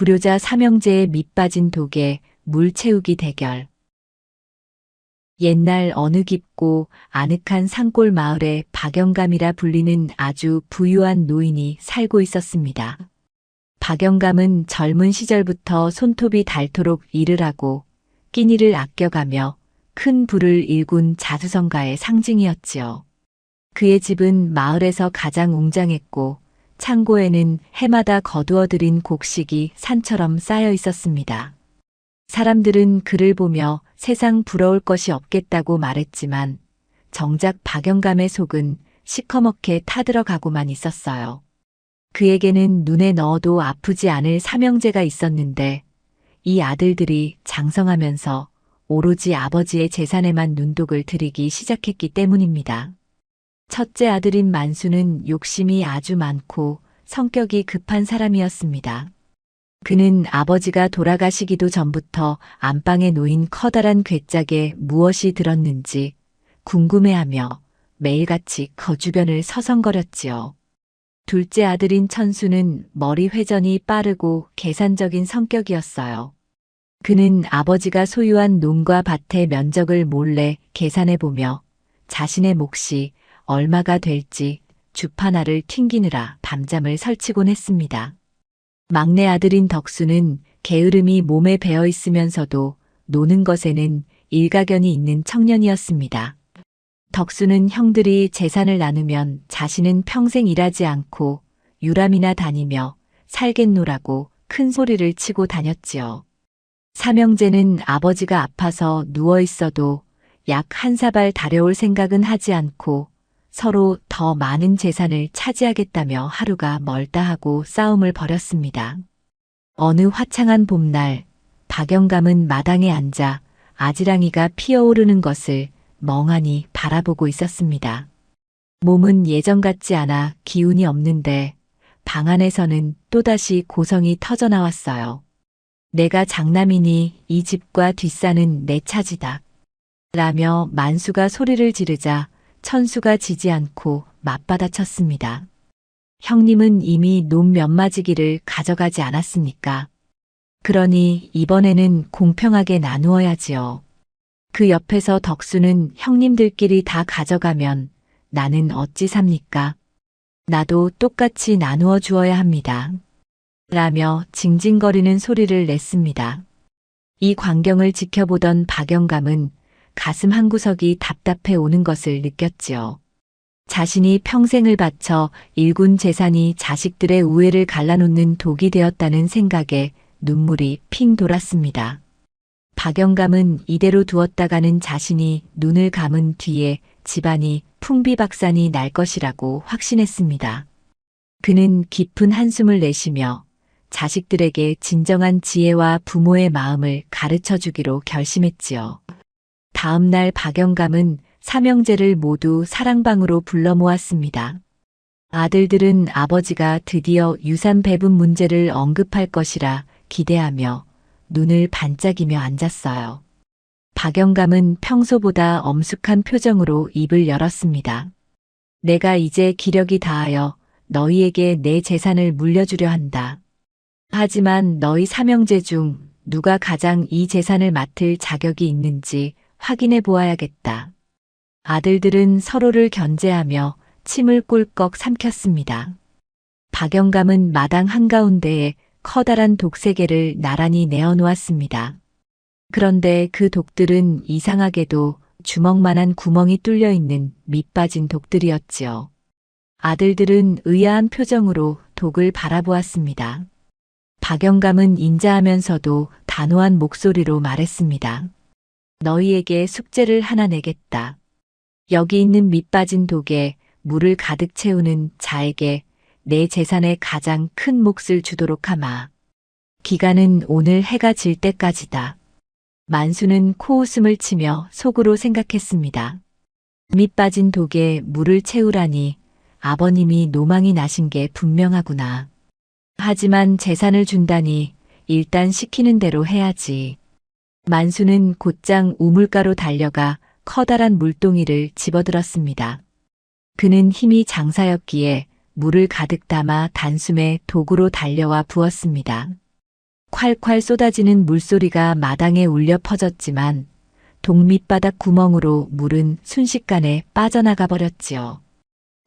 불효자 삼형제의 밑빠진 독에 물 채우기 대결. 옛날 어느 깊고 아늑한 산골 마을에 박영감이라 불리는 아주 부유한 노인이 살고 있었습니다. 박영감은 젊은 시절부터 손톱이 닳도록 일을 하고 끼니를 아껴가며 큰 부를 일군 자수성가의 상징이었지요. 그의 집은 마을에서 가장 웅장했고 창고에는 해마다 거두어들인 곡식이 산처럼 쌓여 있었습니다. 사람들은 그를 보며 세상 부러울 것이 없겠다고 말했지만 정작 박영감의 속은 시커멓게 타들어가고만 있었어요. 그에게는 눈에 넣어도 아프지 않을 삼형제가 있었는데 이 아들들이 장성하면서 오로지 아버지의 재산에만 눈독을 들이기 시작했기 때문입니다. 첫째 아들인 만수는 욕심이 아주 많고 성격이 급한 사람이었습니다. 그는 아버지가 돌아가시기도 전부터 안방에 놓인 커다란 괴짝에 무엇이 들었는지 궁금해하며 매일같이 거주변을 서성거렸지요. 둘째 아들인 천수는 머리 회전이 빠르고 계산적인 성격이었어요. 그는 아버지가 소유한 농과 밭의 면적을 몰래 계산해보며 자신의 몫이 얼마가 될지 주파나를 튕기느라 밤잠을 설치곤 했습니다. 막내 아들인 덕수는 게으름이 몸에 배어 있으면서도 노는 것에는 일가견이 있는 청년이었습니다. 덕수는 형들이 재산을 나누면 자신은 평생 일하지 않고 유람이나 다니며 살겠노라고 큰 소리를 치고 다녔지요. 삼형제는 아버지가 아파서 누워 있어도 약 한 사발 다려올 생각은 하지 않고 서로 더 많은 재산을 차지하겠다며 하루가 멀다 하고 싸움을 벌였습니다. 어느 화창한 봄날 박영감은 마당에 앉아 아지랑이가 피어오르는 것을 멍하니 바라보고 있었습니다. 몸은 예전 같지 않아 기운이 없는데 방 안에서는 또다시 고성이 터져나왔어요. 내가 장남이니 이 집과 뒷산은 내 차지다. 라며 만수가 소리를 지르자 천수가 지지 않고 맞받아쳤습니다. 형님은 이미 논 몇 마지기를 가져가지 않았습니까? 그러니 이번에는 공평하게 나누어야지요. 그 옆에서 덕수는 형님들끼리 다 가져가면 나는 어찌 삽니까? 나도 똑같이 나누어 주어야 합니다. 라며 징징거리는 소리를 냈습니다. 이 광경을 지켜보던 박영감은 가슴 한구석이 답답해 오는 것을 느꼈지요. 자신이 평생을 바쳐 일군 재산이 자식들의 우애를 갈라놓는 독이 되었다는 생각에 눈물이 핑 돌았습니다. 박영감은 이대로 두었다가는 자신이 눈을 감은 뒤에 집안이 풍비박산이 날 것이라고 확신했습니다. 그는 깊은 한숨을 내쉬며 자식들에게 진정한 지혜와 부모의 마음을 가르쳐 주기로 결심했지요. 다음 날 박영감은 삼형제를 모두 사랑방으로 불러 모았습니다. 아들들은 아버지가 드디어 유산 배분 문제를 언급할 것이라 기대하며 눈을 반짝이며 앉았어요. 박영감은 평소보다 엄숙한 표정으로 입을 열었습니다. 내가 이제 기력이 다하여 너희에게 내 재산을 물려주려 한다. 하지만 너희 삼형제 중 누가 가장 이 재산을 맡을 자격이 있는지 확인해 보아야겠다. 아들들은 서로를 견제하며 침을 꿀꺽 삼켰습니다. 박영감은 마당 한가운데에 커다란 독 3개를 나란히 내어놓았습니다. 그런데 그 독들은 이상하게도 주먹만한 구멍이 뚫려 있는 밑빠진 독들이었지요. 아들들은 의아한 표정으로 독을 바라보았습니다. 박영감은 인자하면서도 단호한 목소리로 말했습니다. 너희에게 숙제를 하나 내겠다. 여기 있는 밑빠진 독에 물을 가득 채우는 자에게 내 재산의 가장 큰 몫을 주도록 하마. 기간은 오늘 해가 질 때까지다. 만수는 코웃음을 치며 속으로 생각했습니다. 밑빠진 독에 물을 채우라니 아버님이 노망이 나신 게 분명하구나. 하지만 재산을 준다니 일단 시키는 대로 해야지. 만수는 곧장 우물가로 달려가 커다란 물동이를 집어들었습니다. 그는 힘이 장사였기에 물을 가득 담아 단숨에 독으로 달려와 부었습니다. 콸콸 쏟아지는 물소리가 마당에 울려 퍼졌지만 독 밑바닥 구멍으로 물은 순식간에 빠져나가 버렸지요.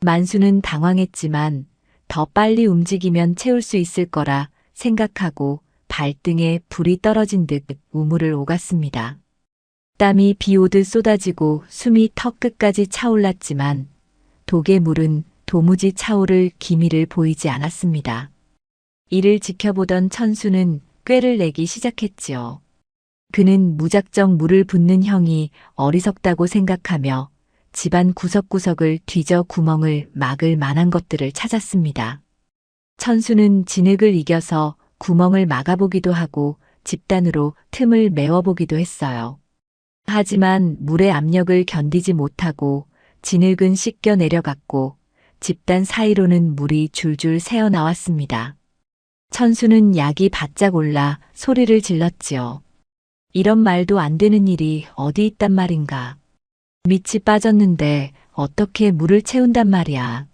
만수는 당황했지만 더 빨리 움직이면 채울 수 있을 거라 생각하고 발등에 불이 떨어진 듯 우물을 오갔습니다. 땀이 비 오듯 쏟아지고 숨이 턱 끝까지 차올랐지만 독의 물은 도무지 차오를 기미를 보이지 않았습니다. 이를 지켜보던 천수는 꾀를 내기 시작했지요. 그는 무작정 물을 붓는 형이 어리석다고 생각하며 집안 구석구석을 뒤져 구멍을 막을 만한 것들을 찾았습니다. 천수는 진흙을 이겨서 구멍을 막아보기도 하고 집단으로 틈을 메워보기도 했어요. 하지만 물의 압력을 견디지 못하고 진흙은 씻겨 내려갔고 집단 사이로는 물이 줄줄 새어나왔습니다. 천수는 약이 바짝 올라 소리를 질렀지요. 이런 말도 안 되는 일이 어디 있단 말인가. 밑이 빠졌는데 어떻게 물을 채운단 말이야.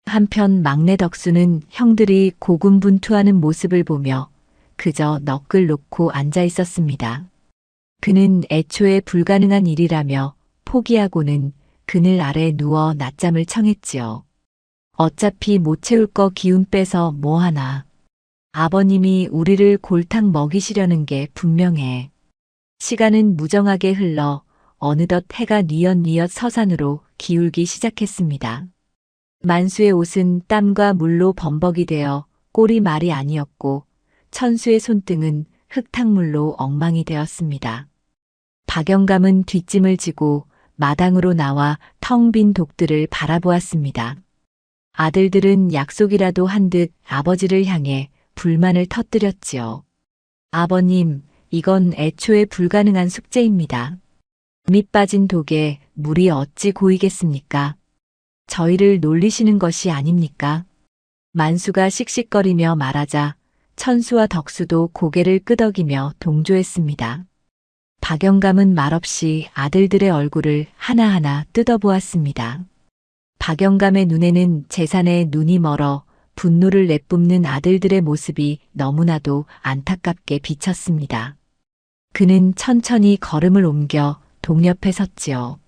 한편 막내 덕수는 형들이 고군분투하는 모습을 보며 그저 넋을 놓고 앉아 있었습니다. 그는 애초에 불가능한 일이라며 포기하고는 그늘 아래 누워 낮잠을 청했지요. 어차피 못 채울 거 기운 빼서 뭐하나. 아버님이 우리를 골탕 먹이시려는 게 분명해. 시간은 무정하게 흘러 어느덧 해가 뉘엿뉘엿 서산으로 기울기 시작했습니다. 만수의 옷은 땀과 물로 범벅이 되어 꼴이 말이 아니었고 천수의 손등은 흙탕물로 엉망이 되었습니다. 박영감은 뒷짐을 지고 마당으로 나와 텅 빈 독들을 바라보았습니다. 아들들은 약속이라도 한 듯 아버지를 향해 불만을 터뜨렸지요. 아버님, 이건 애초에 불가능한 숙제입니다. 밑 빠진 독에 물이 어찌 고이겠습니까? 저희를 놀리시는 것이 아닙니까? 만수가 씩씩거리며 말하자 천수와 덕수도 고개를 끄덕이며 동조했습니다. 박영감은 말없이 아들들의 얼굴을 하나하나 뜯어보았습니다. 박영감의 눈에는 재산에 눈이 멀어 분노를 내뿜는 아들들의 모습이 너무나도 안타깝게 비쳤습니다. 그는 천천히 걸음을 옮겨 독 옆에 섰지요.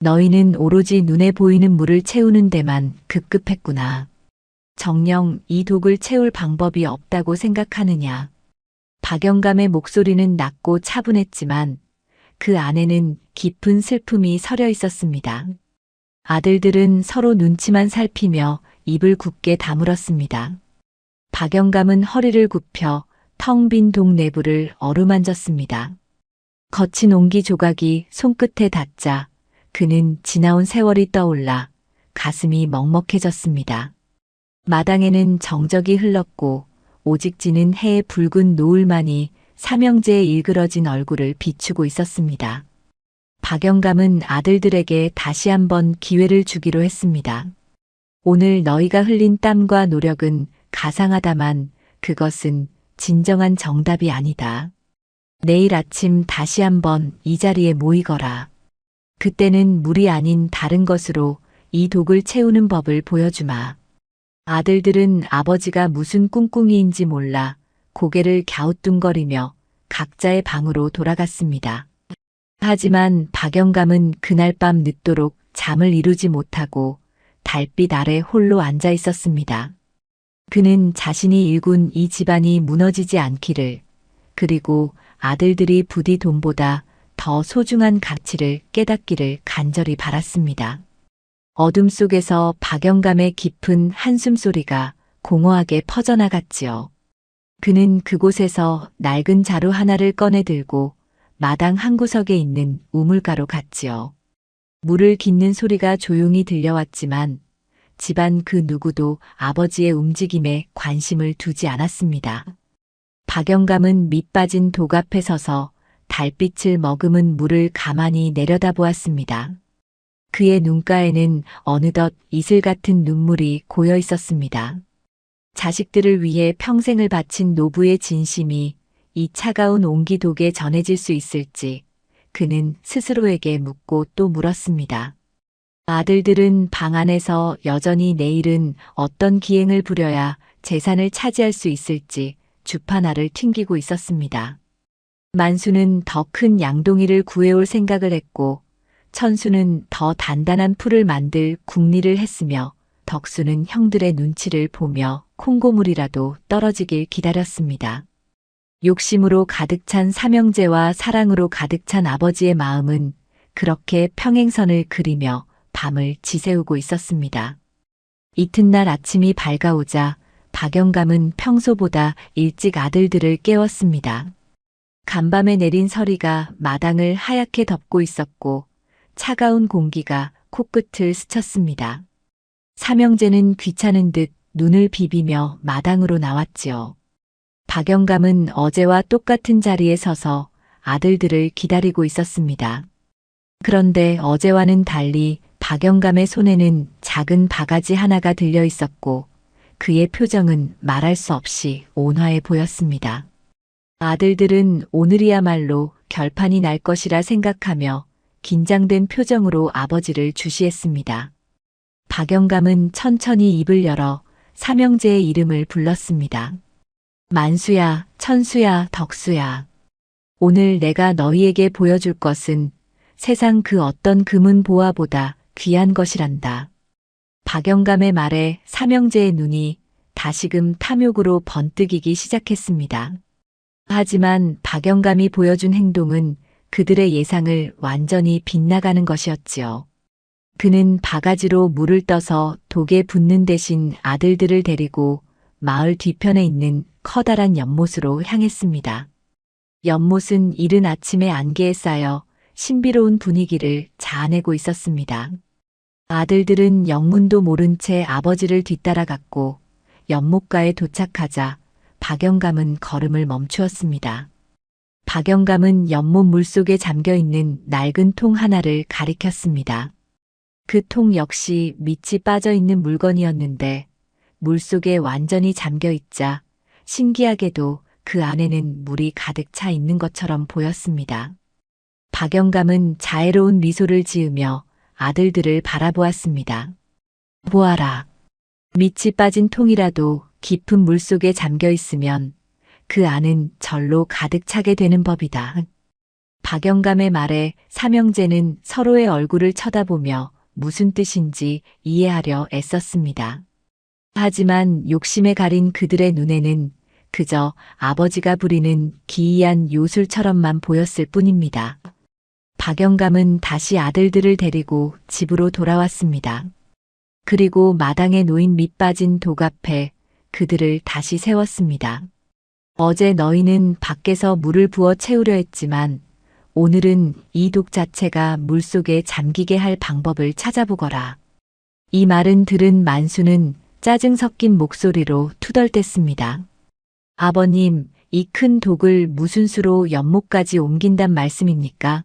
너희는 오로지 눈에 보이는 물을 채우는 데만 급급했구나. 정녕 이 독을 채울 방법이 없다고 생각하느냐. 박영감의 목소리는 낮고 차분했지만 그 안에는 깊은 슬픔이 서려 있었습니다. 아들들은 서로 눈치만 살피며 입을 굳게 다물었습니다. 박영감은 허리를 굽혀 텅 빈 독 내부를 어루만졌습니다. 거친 옹기 조각이 손끝에 닿자 그는 지나온 세월이 떠올라 가슴이 먹먹해졌습니다. 마당에는 정적이 흘렀고 오직 지는 해의 붉은 노을만이 삼형제의 일그러진 얼굴을 비추고 있었습니다. 박영감은 아들들에게 다시 한번 기회를 주기로 했습니다. 오늘 너희가 흘린 땀과 노력은 가상하다만 그것은 진정한 정답이 아니다. 내일 아침 다시 한번 이 자리에 모이거라. 그때는 물이 아닌 다른 것으로 이 독을 채우는 법을 보여주마. 아들들은 아버지가 무슨 꿍꿍이인지 몰라 고개를 갸우뚱거리며 각자의 방으로 돌아갔습니다. 하지만 박영감은 그날 밤 늦도록 잠을 이루지 못하고 달빛 아래 홀로 앉아 있었습니다. 그는 자신이 일군 이 집안이 무너지지 않기를, 그리고 아들들이 부디 돈보다 더 소중한 가치를 깨닫기를 간절히 바랐습니다. 어둠 속에서 박영감의 깊은 한숨 소리가 공허하게 퍼져나갔지요. 그는 그곳에서 낡은 자루 하나를 꺼내 들고 마당 한 구석에 있는 우물가로 갔지요. 물을 깃는 소리가 조용히 들려왔지만 집안 그 누구도 아버지의 움직임에 관심을 두지 않았습니다. 박영감은 밑 빠진 독 앞에 서서 달빛을 머금은 물을 가만히 내려다보았습니다. 그의 눈가에는 어느덧 이슬 같은 눈물이 고여 있었습니다. 자식들을 위해 평생을 바친 노부의 진심이 이 차가운 옹기독에 전해질 수 있을지 그는 스스로에게 묻고 또 물었습니다. 아들들은 방 안에서 여전히 내일은 어떤 기행을 부려야 재산을 차지할 수 있을지 주파나를 튕기고 있었습니다. 만수는 더 큰 양동이를 구해올 생각을 했고 천수는 더 단단한 풀을 만들 궁리를 했으며 덕수는 형들의 눈치를 보며 콩고물이라도 떨어지길 기다렸습니다. 욕심으로 가득 찬 삼형제와 사랑으로 가득 찬 아버지의 마음은 그렇게 평행선을 그리며 밤을 지새우고 있었습니다. 이튿날 아침이 밝아오자 박영감은 평소보다 일찍 아들들을 깨웠습니다. 간밤에 내린 서리가 마당을 하얗게 덮고 있었고 차가운 공기가 코끝을 스쳤습니다. 삼형제는 귀찮은 듯 눈을 비비며 마당으로 나왔지요. 박영감은 어제와 똑같은 자리에 서서 아들들을 기다리고 있었습니다. 그런데 어제와는 달리 박영감의 손에는 작은 바가지 하나가 들려 있었고 그의 표정은 말할 수 없이 온화해 보였습니다. 아들들은 오늘이야말로 결판이 날 것이라 생각하며 긴장된 표정으로 아버지를 주시했습니다. 박영감은 천천히 입을 열어 삼형제의 이름을 불렀습니다. 만수야, 천수야, 덕수야. 오늘 내가 너희에게 보여줄 것은 세상 그 어떤 금은 보화보다 귀한 것이란다. 박영감의 말에 삼형제의 눈이 다시금 탐욕으로 번뜩이기 시작했습니다. 하지만 박영감이 보여준 행동은 그들의 예상을 완전히 빗나가는 것이었지요. 그는 바가지로 물을 떠서 독에 붓는 대신 아들들을 데리고 마을 뒤편에 있는 커다란 연못으로 향했습니다. 연못은 이른 아침의 안개에 쌓여 신비로운 분위기를 자아내고 있었습니다. 아들들은 영문도 모른 채 아버지를 뒤따라갔고 연못가에 도착하자 박영감은 걸음을 멈추었습니다. 박영감은 연못 물속에 잠겨있는 낡은 통 하나를 가리켰습니다. 그 통 역시 밑이 빠져있는 물건이었는데 물속에 완전히 잠겨있자 신기하게도 그 안에는 물이 가득 차 있는 것처럼 보였습니다. 박영감은 자애로운 미소를 지으며 아들들을 바라보았습니다. 보아라. 밑이 빠진 통이라도 깊은 물속에 잠겨 있으면 그 안은 절로 가득 차게 되는 법이다. 박영감의 말에 삼형제는 서로의 얼굴을 쳐다보며 무슨 뜻인지 이해하려 애썼습니다. 하지만 욕심에 가린 그들의 눈에는 그저 아버지가 부리는 기이한 요술처럼만 보였을 뿐입니다. 박영감은 다시 아들들을 데리고 집으로 돌아왔습니다. 그리고 마당에 놓인 밑 빠진 독 앞에 그들을 다시 세웠습니다. 어제 너희는 밖에서 물을 부어 채우려 했지만 오늘은 이 독 자체가 물속에 잠기게 할 방법을 찾아보거라. 이 말은 들은 만수는 짜증 섞인 목소리로 투덜댔습니다. 아버님, 이 큰 독을 무슨 수로 연못까지 옮긴단 말씀입니까?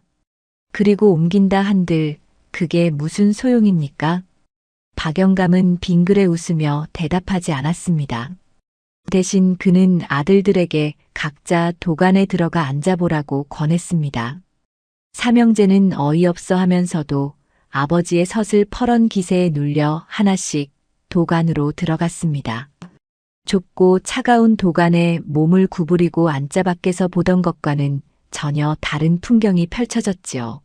그리고 옮긴다 한들 그게 무슨 소용입니까? 박영감은 빙그레 웃으며 대답하지 않았습니다. 대신 그는 아들들에게 각자 독 안에 들어가 앉아보라고 권했습니다. 삼형제는 어이없어 하면서도 아버지의 서슬퍼런 기세에 눌려 하나씩 독 안으로 들어갔습니다. 좁고 차가운 독 안에 몸을 구부리고 앉자 밖에서 보던 것과는 전혀 다른 풍경이 펼쳐졌지요.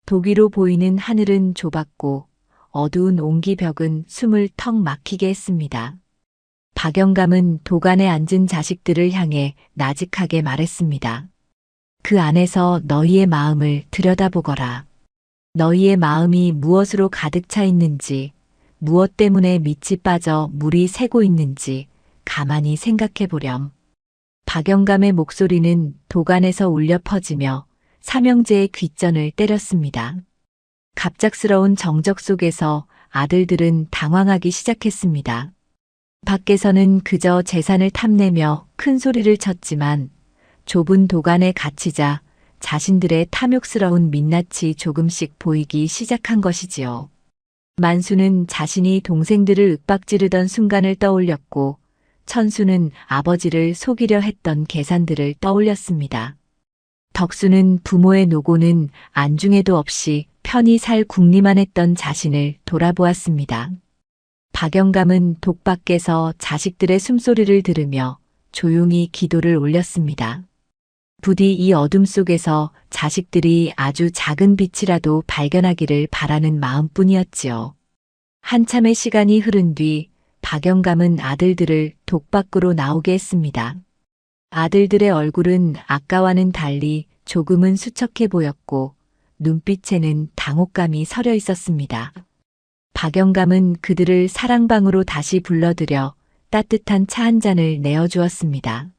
독 위로 보이는 하늘은 좁았고 어두운 옹기벽은 숨을 턱 막히게 했습니다. 박영감은 독 안에 앉은 자식들을 향해 나직하게 말했습니다. 그 안에서 너희의 마음을 들여다보거라. 너희의 마음이 무엇으로 가득 차 있는지, 무엇 때문에 밑이 빠져 물이 새고 있는지 가만히 생각해 보렴. 박영감의 목소리는 독 안에서 울려 퍼지며 삼형제의 귓전을 때렸습니다. 갑작스러운 정적 속에서 아들들은 당황하기 시작했습니다. 밖에서는 그저 재산을 탐내며 큰 소리를 쳤지만 좁은 독 안에 갇히자 자신들의 탐욕스러운 민낯이 조금씩 보이기 시작한 것이지요. 만수는 자신이 동생들을 윽박지르던 순간을 떠올렸고 천수는 아버지를 속이려 했던 계산들을 떠올렸습니다. 덕수는 부모의 노고는 안중에도 없이 편히 살 궁리만 했던 자신을 돌아보았습니다. 박영감은 독 밖에서 자식들의 숨소리를 들으며 조용히 기도를 올렸습니다. 부디 이 어둠 속에서 자식들이 아주 작은 빛이라도 발견하기를 바라는 마음뿐이었지요. 한참의 시간이 흐른 뒤 박영감은 아들들을 독 밖으로 나오게 했습니다. 아들들의 얼굴은 아까와는 달리 조금은 수척해 보였고 눈빛에는 당혹감이 서려 있었습니다. 박영감은 그들을 사랑방으로 다시 불러들여 따뜻한 차 한 잔을 내어주었습니다.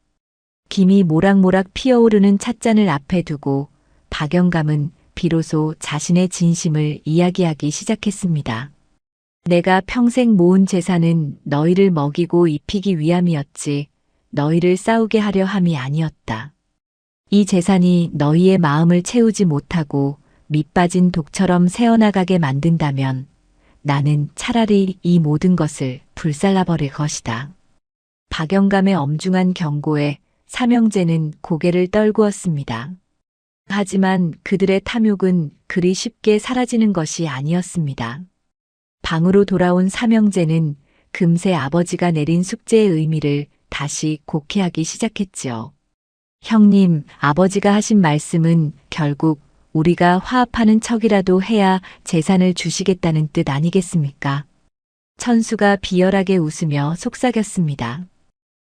김이 모락모락 피어오르는 찻잔을 앞에 두고 박영감은 비로소 자신의 진심을 이야기하기 시작했습니다. 내가 평생 모은 재산은 너희를 먹이고 입히기 위함이었지 너희를 싸우게 하려 함이 아니었다. 이 재산이 너희의 마음을 채우지 못하고 밑빠진 독처럼 새어나가게 만든다면 나는 차라리 이 모든 것을 불살라버릴 것이다. 박영감의 엄중한 경고에 삼형제는 고개를 떨구었습니다. 하지만 그들의 탐욕은 그리 쉽게 사라지는 것이 아니었습니다. 방으로 돌아온 삼형제는 금세 아버지가 내린 숙제의 의미를 다시 곡해하기 시작했지요. 형님, 아버지가 하신 말씀은 결국 우리가 화합하는 척이라도 해야 재산을 주시겠다는 뜻 아니겠습니까? 천수가 비열하게 웃으며 속삭였습니다.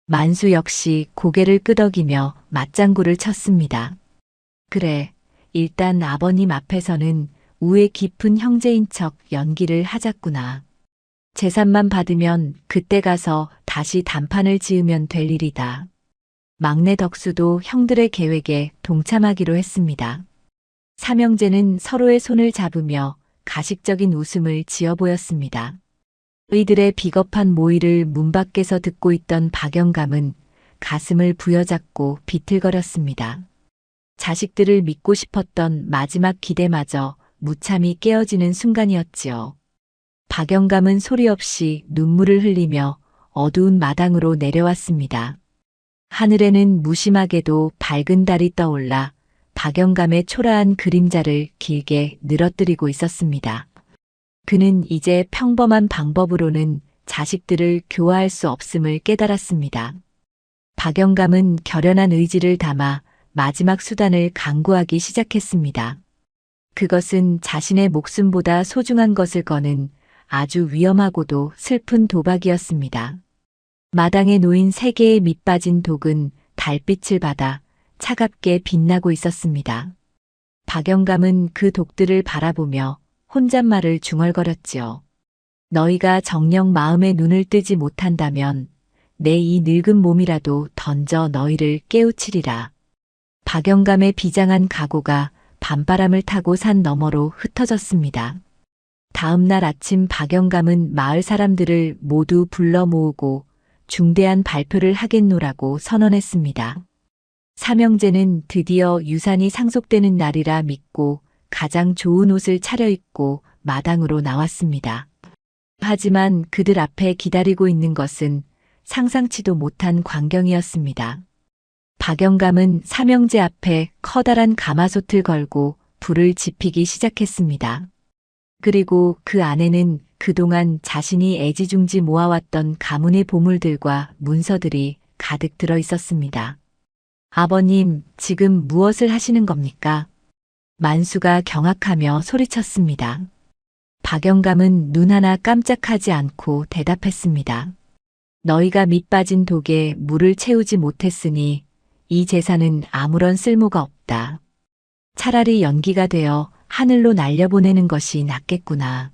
만수 역시 고개를 끄덕이며 맞장구를 쳤습니다. 그래, 일단 아버님 앞에서는 우애 깊은 형제인 척 연기를 하자꾸나. 재산만 받으면 그때 가서 다시 단판을 지으면 될 일이다. 막내 덕수도 형들의 계획에 동참하기로 했습니다. 삼형제는 서로의 손을 잡으며 가식적인 웃음을 지어 보였습니다. 의들의 비겁한 모의를 문 밖에서 듣고 있던 박영감은 가슴을 부여잡고 비틀거렸습니다. 자식들을 믿고 싶었던 마지막 기대마저 무참히 깨어지는 순간이었지요. 박영감은 소리 없이 눈물을 흘리며 어두운 마당으로 내려왔습니다. 하늘에는 무심하게도 밝은 달이 떠올라 박영감의 초라한 그림자를 길게 늘어뜨리고 있었습니다. 그는 이제 평범한 방법으로는 자식들을 교화할 수 없음을 깨달았습니다. 박영감은 결연한 의지를 담아 마지막 수단을 강구하기 시작했습니다. 그것은 자신의 목숨보다 소중한 것을 거는 아주 위험하고도 슬픈 도박이었습니다. 마당에 놓인 3개의 밑빠진 독은 달빛을 받아 차갑게 빛나고 있었습니다. 박영감은 그 독들을 바라보며 혼잣말을 중얼거렸지요. 너희가 정녕 마음의 눈을 뜨지 못한다면 내 이 늙은 몸이라도 던져 너희를 깨우치리라. 박영감의 비장한 각오가 밤바람을 타고 산 너머로 흩어졌습니다. 다음 날 아침 박영감은 마을 사람들을 모두 불러 모으고 중대한 발표를 하겠노라고 선언했습니다. 삼형제는 드디어 유산이 상속되는 날이라 믿고 가장 좋은 옷을 차려입고 마당으로 나왔습니다. 하지만 그들 앞에 기다리고 있는 것은 상상치도 못한 광경이었습니다. 박영감은 삼형제 앞에 커다란 가마솥을 걸고 불을 지피기 시작했습니다. 그리고 그 안에는 그동안 자신이 애지중지 모아왔던 가문의 보물들과 문서들이 가득 들어 있었습니다. 아버님, 지금 무엇을 하시는 겁니까? 만수가 경악하며 소리쳤습니다. 박영감은 눈 하나 깜짝하지 않고 대답했습니다. 너희가 밑빠진 독에 물을 채우지 못했으니 이 재산은 아무런 쓸모가 없다. 차라리 연기가 되어 하늘로 날려보내는 것이 낫겠구나.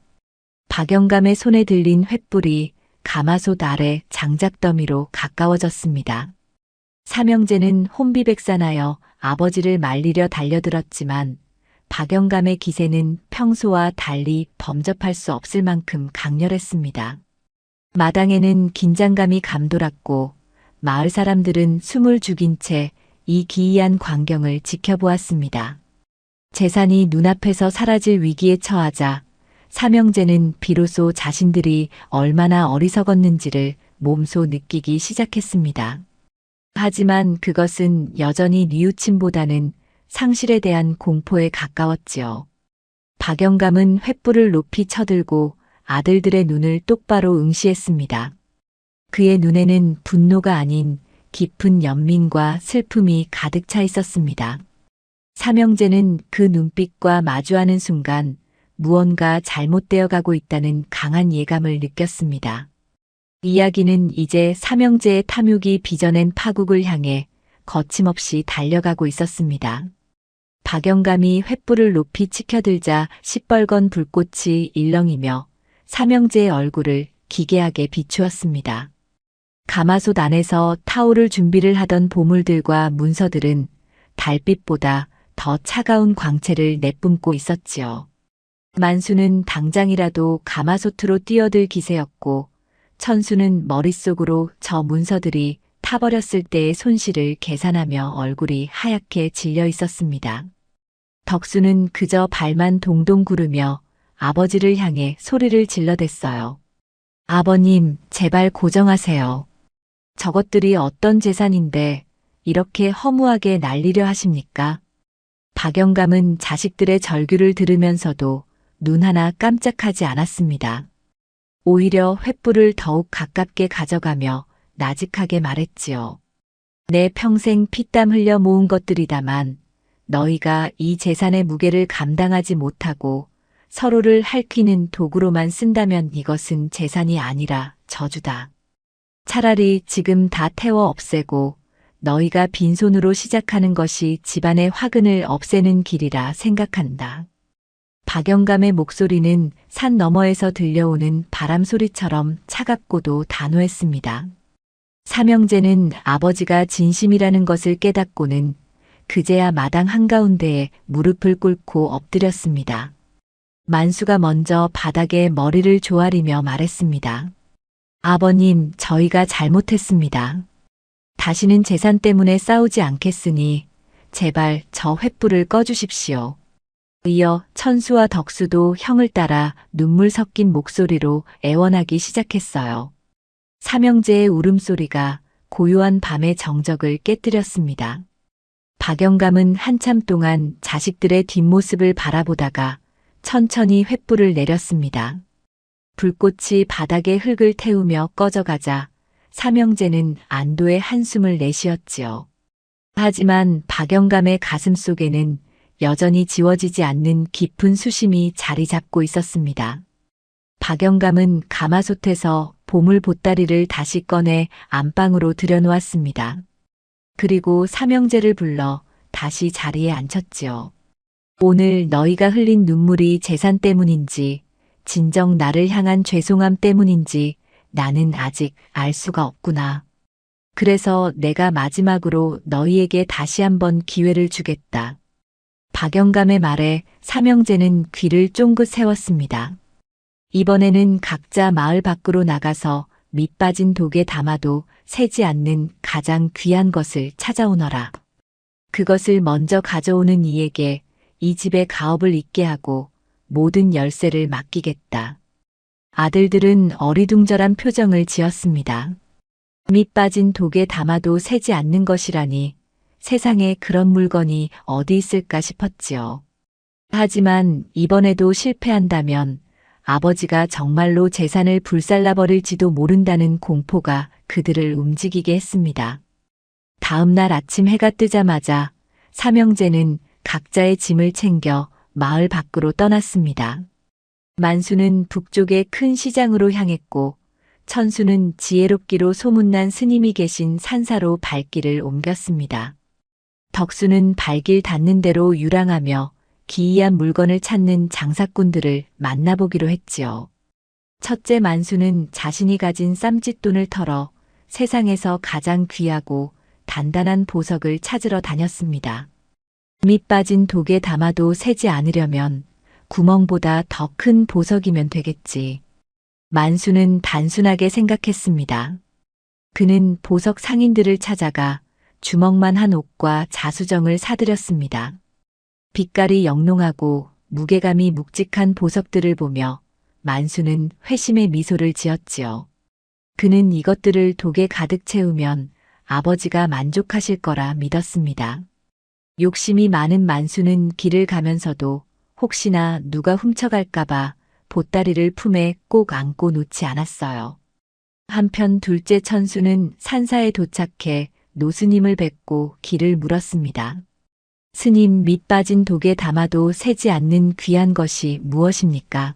박영감의 손에 들린 횃불이 가마솥 아래 장작더미로 가까워졌습니다. 삼형제는 혼비백산하여 아버지를 말리려 달려들었지만 박영감의 기세는 평소와 달리 범접할 수 없을 만큼 강렬했습니다. 마당에는 긴장감이 감돌았고 마을 사람들은 숨을 죽인 채 이 기이한 광경을 지켜보았습니다. 재산이 눈앞에서 사라질 위기에 처하자 삼형제는 비로소 자신들이 얼마나 어리석었는지를 몸소 느끼기 시작했습니다. 하지만 그것은 여전히 뉘우침보다는 상실에 대한 공포에 가까웠지요. 박영감은 횃불을 높이 쳐들고 아들들의 눈을 똑바로 응시했습니다. 그의 눈에는 분노가 아닌 깊은 연민과 슬픔이 가득 차 있었습니다. 삼형제는 그 눈빛과 마주하는 순간 무언가 잘못되어 가고 있다는 강한 예감을 느꼈습니다. 이야기는 이제 삼형제의 탐욕이 빚어낸 파국을 향해 거침없이 달려가고 있었습니다. 박영감이 횃불을 높이 치켜들자 시뻘건 불꽃이 일렁이며 삼형제의 얼굴을 기괴하게 비추었습니다. 가마솥 안에서 타오를 준비를 하던 보물들과 문서들은 달빛보다 더 차가운 광채를 내뿜고 있었지요. 만수는 당장이라도 가마솥으로 뛰어들 기세였고 천수는 머릿속으로 저 문서들이 타버렸을 때의 손실을 계산하며 얼굴이 하얗게 질려 있었습니다. 덕수는 그저 발만 동동 구르며 아버지를 향해 소리를 질러댔어요. 아버님, 제발 고정하세요. 저것들이 어떤 재산인데 이렇게 허무하게 날리려 하십니까? 박영감은 자식들의 절규를 들으면서도 눈 하나 깜짝하지 않았습니다. 오히려 횃불을 더욱 가깝게 가져가며 나직하게 말했지요. 내 평생 피땀 흘려 모은 것들이다만 너희가 이 재산의 무게를 감당하지 못하고 서로를 핥히는 도구로만 쓴다면 이것은 재산이 아니라 저주다. 차라리 지금 다 태워 없애고 너희가 빈손으로 시작하는 것이 집안의 화근을 없애는 길이라 생각한다. 박영감의 목소리는 산 너머에서 들려오는 바람 소리처럼 차갑고도 단호했습니다. 삼형제는 아버지가 진심이라는 것을 깨닫고는 그제야 마당 한가운데에 무릎을 꿇고 엎드렸습니다. 만수가 먼저 바닥에 머리를 조아리며 말했습니다. 아버님, 저희가 잘못했습니다. 다시는 재산 때문에 싸우지 않겠으니 제발 저 횃불을 꺼주십시오. 이어 천수와 덕수도 형을 따라 눈물 섞인 목소리로 애원하기 시작했어요. 삼형제의 울음소리가 고요한 밤의 정적을 깨뜨렸습니다. 박영감은 한참 동안 자식들의 뒷모습을 바라보다가 천천히 횃불을 내렸습니다. 불꽃이 바닥에 흙을 태우며 꺼져가자 삼형제는 안도의 한숨을 내쉬었지요. 하지만 박영감의 가슴 속에는 여전히 지워지지 않는 깊은 수심이 자리 잡고 있었습니다. 박영감은 가마솥에서 보물 보따리를 다시 꺼내 안방으로 들여놓았습니다. 그리고 삼형제를 불러 다시 자리에 앉혔지요. 오늘 너희가 흘린 눈물이 재산 때문인지 진정 나를 향한 죄송함 때문인지 나는 아직 알 수가 없구나. 그래서 내가 마지막으로 너희에게 다시 한번 기회를 주겠다. 박영감의 말에 삼형제는 귀를 쫑긋 세웠습니다. 이번에는 각자 마을 밖으로 나가서 밑 빠진 독에 담아도 새지 않는 가장 귀한 것을 찾아오너라. 그것을 먼저 가져오는 이에게 이 집의 가업을 잊게 하고 모든 열쇠를 맡기겠다. 아들들은 어리둥절한 표정을 지었습니다. 밑 빠진 독에 담아도 새지 않는 것이라니 세상에 그런 물건이 어디 있을까 싶었지요. 하지만 이번에도 실패한다면 아버지가 정말로 재산을 불살라버릴지도 모른다는 공포가 그들을 움직이게 했습니다. 다음 날 아침 해가 뜨자마자 삼형제는 각자의 짐을 챙겨 마을 밖으로 떠났습니다. 만수는 북쪽의 큰 시장으로 향했고 천수는 지혜롭기로 소문난 스님이 계신 산사로 발길을 옮겼습니다. 덕수는 발길 닿는 대로 유랑하며 기이한 물건을 찾는 장사꾼들을 만나보기로 했지요. 첫째 만수는 자신이 가진 쌈짓돈을 털어 세상에서 가장 귀하고 단단한 보석을 찾으러 다녔습니다. 밑 빠진 독에 담아도 새지 않으려면 구멍보다 더 큰 보석이면 되겠지. 만수는 단순하게 생각했습니다. 그는 보석 상인들을 찾아가 주먹만 한 옥과 자수정을 사들였습니다. 빛깔이 영롱하고 무게감이 묵직한 보석들을 보며 만수는 회심의 미소를 지었지요. 그는 이것들을 독에 가득 채우면 아버지가 만족하실 거라 믿었습니다. 욕심이 많은 만수는 길을 가면서도 혹시나 누가 훔쳐갈까봐 보따리를 품에 꼭 안고 놓지 않았어요. 한편 둘째 천수는 산사에 도착해 노스님을 뵙고 길을 물었습니다. 스님, 밑 빠진 독에 담아도 새지 않는 귀한 것이 무엇입니까?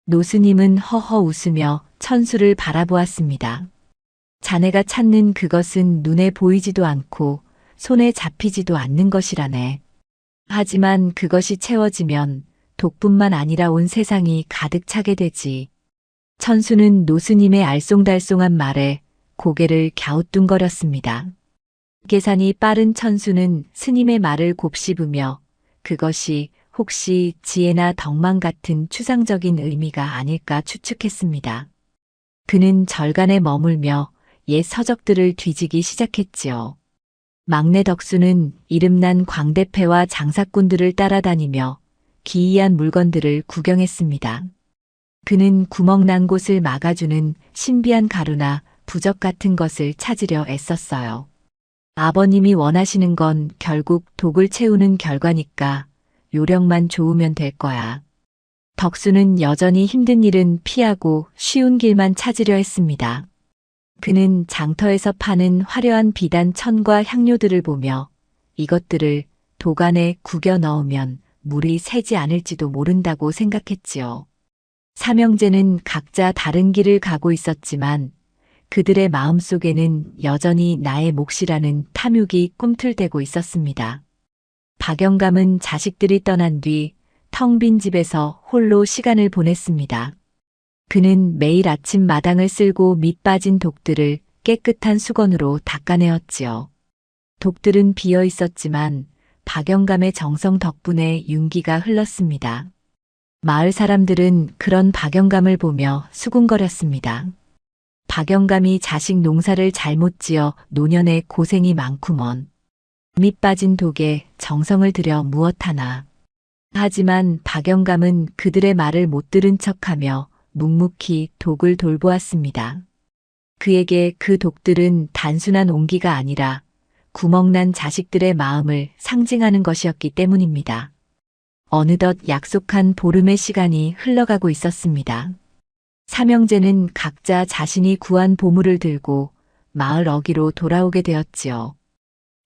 노스님은 허허 웃으며 천수를 바라보았습니다. 자네가 찾는 그것은 눈에 보이지도 않고 손에 잡히지도 않는 것이라네. 하지만 그것이 채워지면 독뿐만 아니라 온 세상이 가득 차게 되지. 천수는 노스님의 알쏭달쏭한 말에 고개를 갸우뚱거렸습니다. 계산이 빠른 천수는 스님의 말을 곱씹으며 그것이 혹시 지혜나 덕망 같은 추상적인 의미가 아닐까 추측했습니다. 그는 절간에 머물며 옛 서적들을 뒤지기 시작했지요. 막내 덕수는 이름난 광대패와 장사꾼들을 따라다니며 기이한 물건들을 구경했습니다. 그는 구멍난 곳을 막아주는 신비한 가루나 부적 같은 것을 찾으려 애썼어요. 아버님이 원하시는 건 결국 독을 채우는 결과니까 요령만 좋으면 될 거야. 덕수는 여전히 힘든 일은 피하고 쉬운 길만 찾으려 했습니다. 그는 장터에서 파는 화려한 비단 천과 향료들을 보며 이것들을 독 안에 구겨 넣으면 물이 새지 않을지도 모른다고 생각했지요. 삼형제는 각자 다른 길을 가고 있었지만 그들의 마음속에는 여전히 나의 몫이라는 탐욕이 꿈틀대고 있었습니다. 박영감은 자식들이 떠난 뒤 텅 빈 집에서 홀로 시간을 보냈습니다. 그는 매일 아침 마당을 쓸고 밑 빠진 독들을 깨끗한 수건으로 닦아내었지요. 독들은 비어 있었지만 박영감의 정성 덕분에 윤기가 흘렀습니다. 마을 사람들은 그런 박영감을 보며 수군거렸습니다. 박영감이 자식 농사를 잘못 지어 노년에 고생이 많구먼. 밑 빠진 독에 정성을 들여 무엇하나. 하지만 박영감은 그들의 말을 못 들은 척하며 묵묵히 독을 돌보았습니다. 그에게 그 독들은 단순한 온기가 아니라 구멍난 자식들의 마음을 상징하는 것이었기 때문입니다. 어느덧 약속한 보름의 시간이 흘러가고 있었습니다. 삼형제는 각자 자신이 구한 보물을 들고 마을 어귀로 돌아오게 되었지요.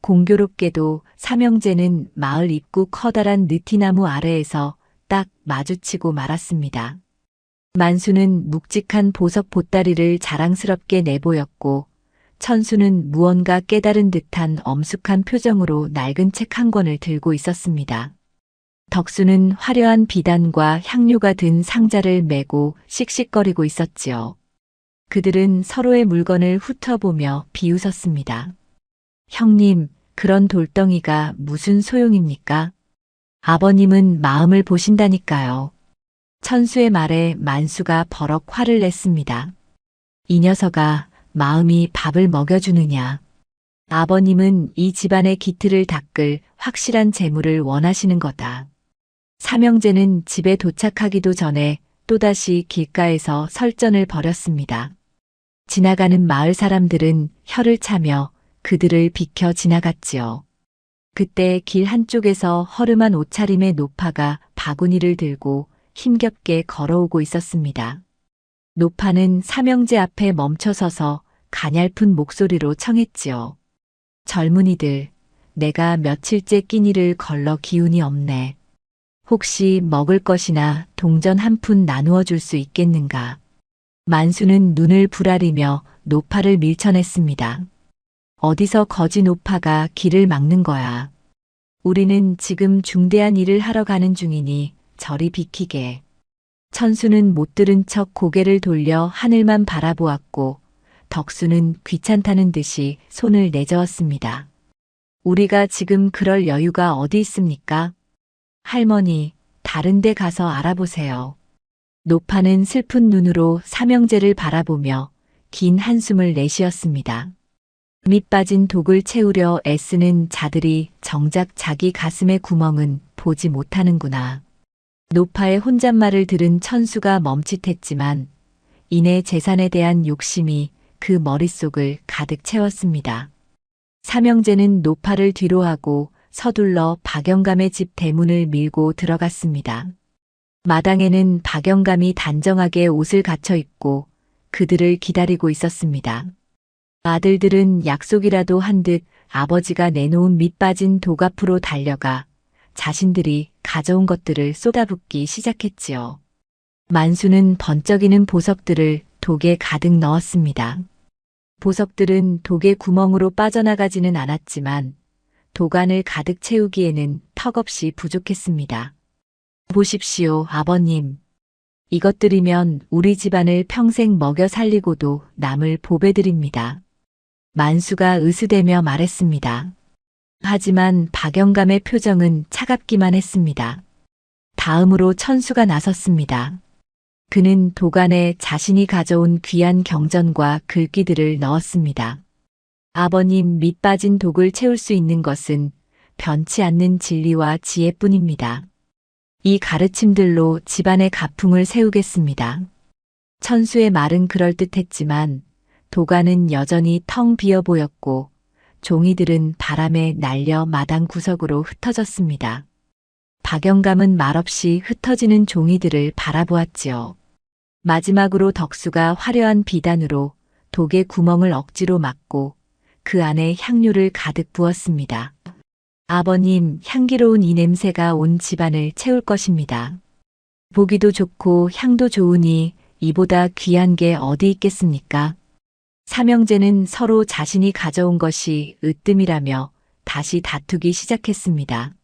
공교롭게도 삼형제는 마을 입구 커다란 느티나무 아래에서 딱 마주치고 말았습니다. 만수는 묵직한 보석 보따리를 자랑스럽게 내보였고 천수는 무언가 깨달은 듯한 엄숙한 표정으로 낡은 책 한 권을 들고 있었습니다. 덕수는 화려한 비단과 향료가 든 상자를 메고 씩씩거리고 있었지요. 그들은 서로의 물건을 훑어보며 비웃었습니다. 형님, 그런 돌덩이가 무슨 소용입니까? 아버님은 마음을 보신다니까요. 천수의 말에 만수가 버럭 화를 냈습니다. 이 녀석아, 마음이 밥을 먹여주느냐. 아버님은 이 집안의 기틀을 닦을 확실한 재물을 원하시는 거다. 삼형제는 집에 도착하기도 전에 또다시 길가에서 설전을 벌였습니다. 지나가는 마을 사람들은 혀를 차며 그들을 비켜 지나갔지요. 그때 길 한쪽에서 허름한 옷차림의 노파가 바구니를 들고 힘겹게 걸어오고 있었습니다. 노파는 삼형제 앞에 멈춰서서 가냘픈 목소리로 청했지요. 젊은이들, 내가 며칠째 끼니를 걸러 기운이 없네. 혹시 먹을 것이나 동전 한 푼 나누어 줄 수 있겠는가? 만수는 눈을 부라리며 노파를 밀쳐냈습니다. 어디서 거지 노파가 길을 막는 거야. 우리는 지금 중대한 일을 하러 가는 중이니 저리 비키게. 천수는 못 들은 척 고개를 돌려 하늘만 바라보았고 덕수는 귀찮다는 듯이 손을 내저었습니다. 우리가 지금 그럴 여유가 어디 있습니까? 할머니, 다른 데 가서 알아보세요. 노파는 슬픈 눈으로 삼형제를 바라보며 긴 한숨을 내쉬었습니다. 밑 빠진 독을 채우려 애쓰는 자들이 정작 자기 가슴의 구멍은 보지 못하는구나. 노파의 혼잣말을 들은 천수가 멈칫했지만 이내 재산에 대한 욕심이 그 머릿속을 가득 채웠습니다. 삼형제는 노파를 뒤로하고 서둘러 박영감의 집 대문을 밀고 들어갔습니다. 마당에는 박영감이 단정하게 옷을 갖춰 입고 그들을 기다리고 있었습니다. 아들들은 약속이라도 한 듯 아버지가 내놓은 밑빠진 독 앞으로 달려가 자신들이 가져온 것들을 쏟아붓기 시작했지요. 만수는 번쩍이는 보석들을 독에 가득 넣었습니다. 보석들은 독의 구멍으로 빠져나가지는 않았지만 독 안을 가득 채우기에는 턱없이 부족했습니다. 보십시오, 아버님. 이것들이면 우리 집안을 평생 먹여 살리고도 남을 보배드립니다. 만수가 으스대며 말했습니다. 하지만 박영감의 표정은 차갑기만 했습니다. 다음으로 천수가 나섰습니다. 그는 독 안에 자신이 가져온 귀한 경전과 글귀들을 넣었습니다. 아버님, 밑빠진 독을 채울 수 있는 것은 변치 않는 진리와 지혜뿐입니다. 이 가르침들로 집안의 가풍을 세우겠습니다. 천수의 말은 그럴듯했지만 독 안은 여전히 텅 비어 보였고 종이들은 바람에 날려 마당 구석으로 흩어졌습니다. 박영감은 말없이 흩어지는 종이들을 바라보았지요. 마지막으로 덕수가 화려한 비단으로 독의 구멍을 억지로 막고 그 안에 향료를 가득 부었습니다. 아버님, 향기로운 이 냄새가 온 집안을 채울 것입니다. 보기도 좋고 향도 좋으니 이보다 귀한 게 어디 있겠습니까? 삼형제는 서로 자신이 가져온 것이 으뜸이라며 다시 다투기 시작했습니다.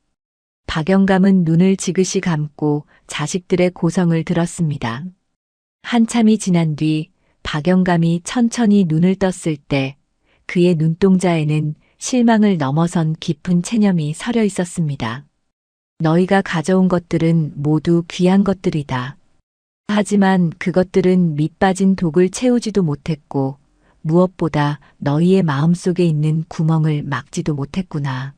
박영감은 눈을 지그시 감고 자식들의 고성을 들었습니다. 한참이 지난 뒤 박영감이 천천히 눈을 떴을 때 그의 눈동자에는 실망을 넘어선 깊은 체념이 서려 있었습니다. 너희가 가져온 것들은 모두 귀한 것들이다. 하지만 그것들은 밑빠진 독을 채우지도 못했고 무엇보다 너희의 마음속에 있는 구멍을 막지도 못했구나.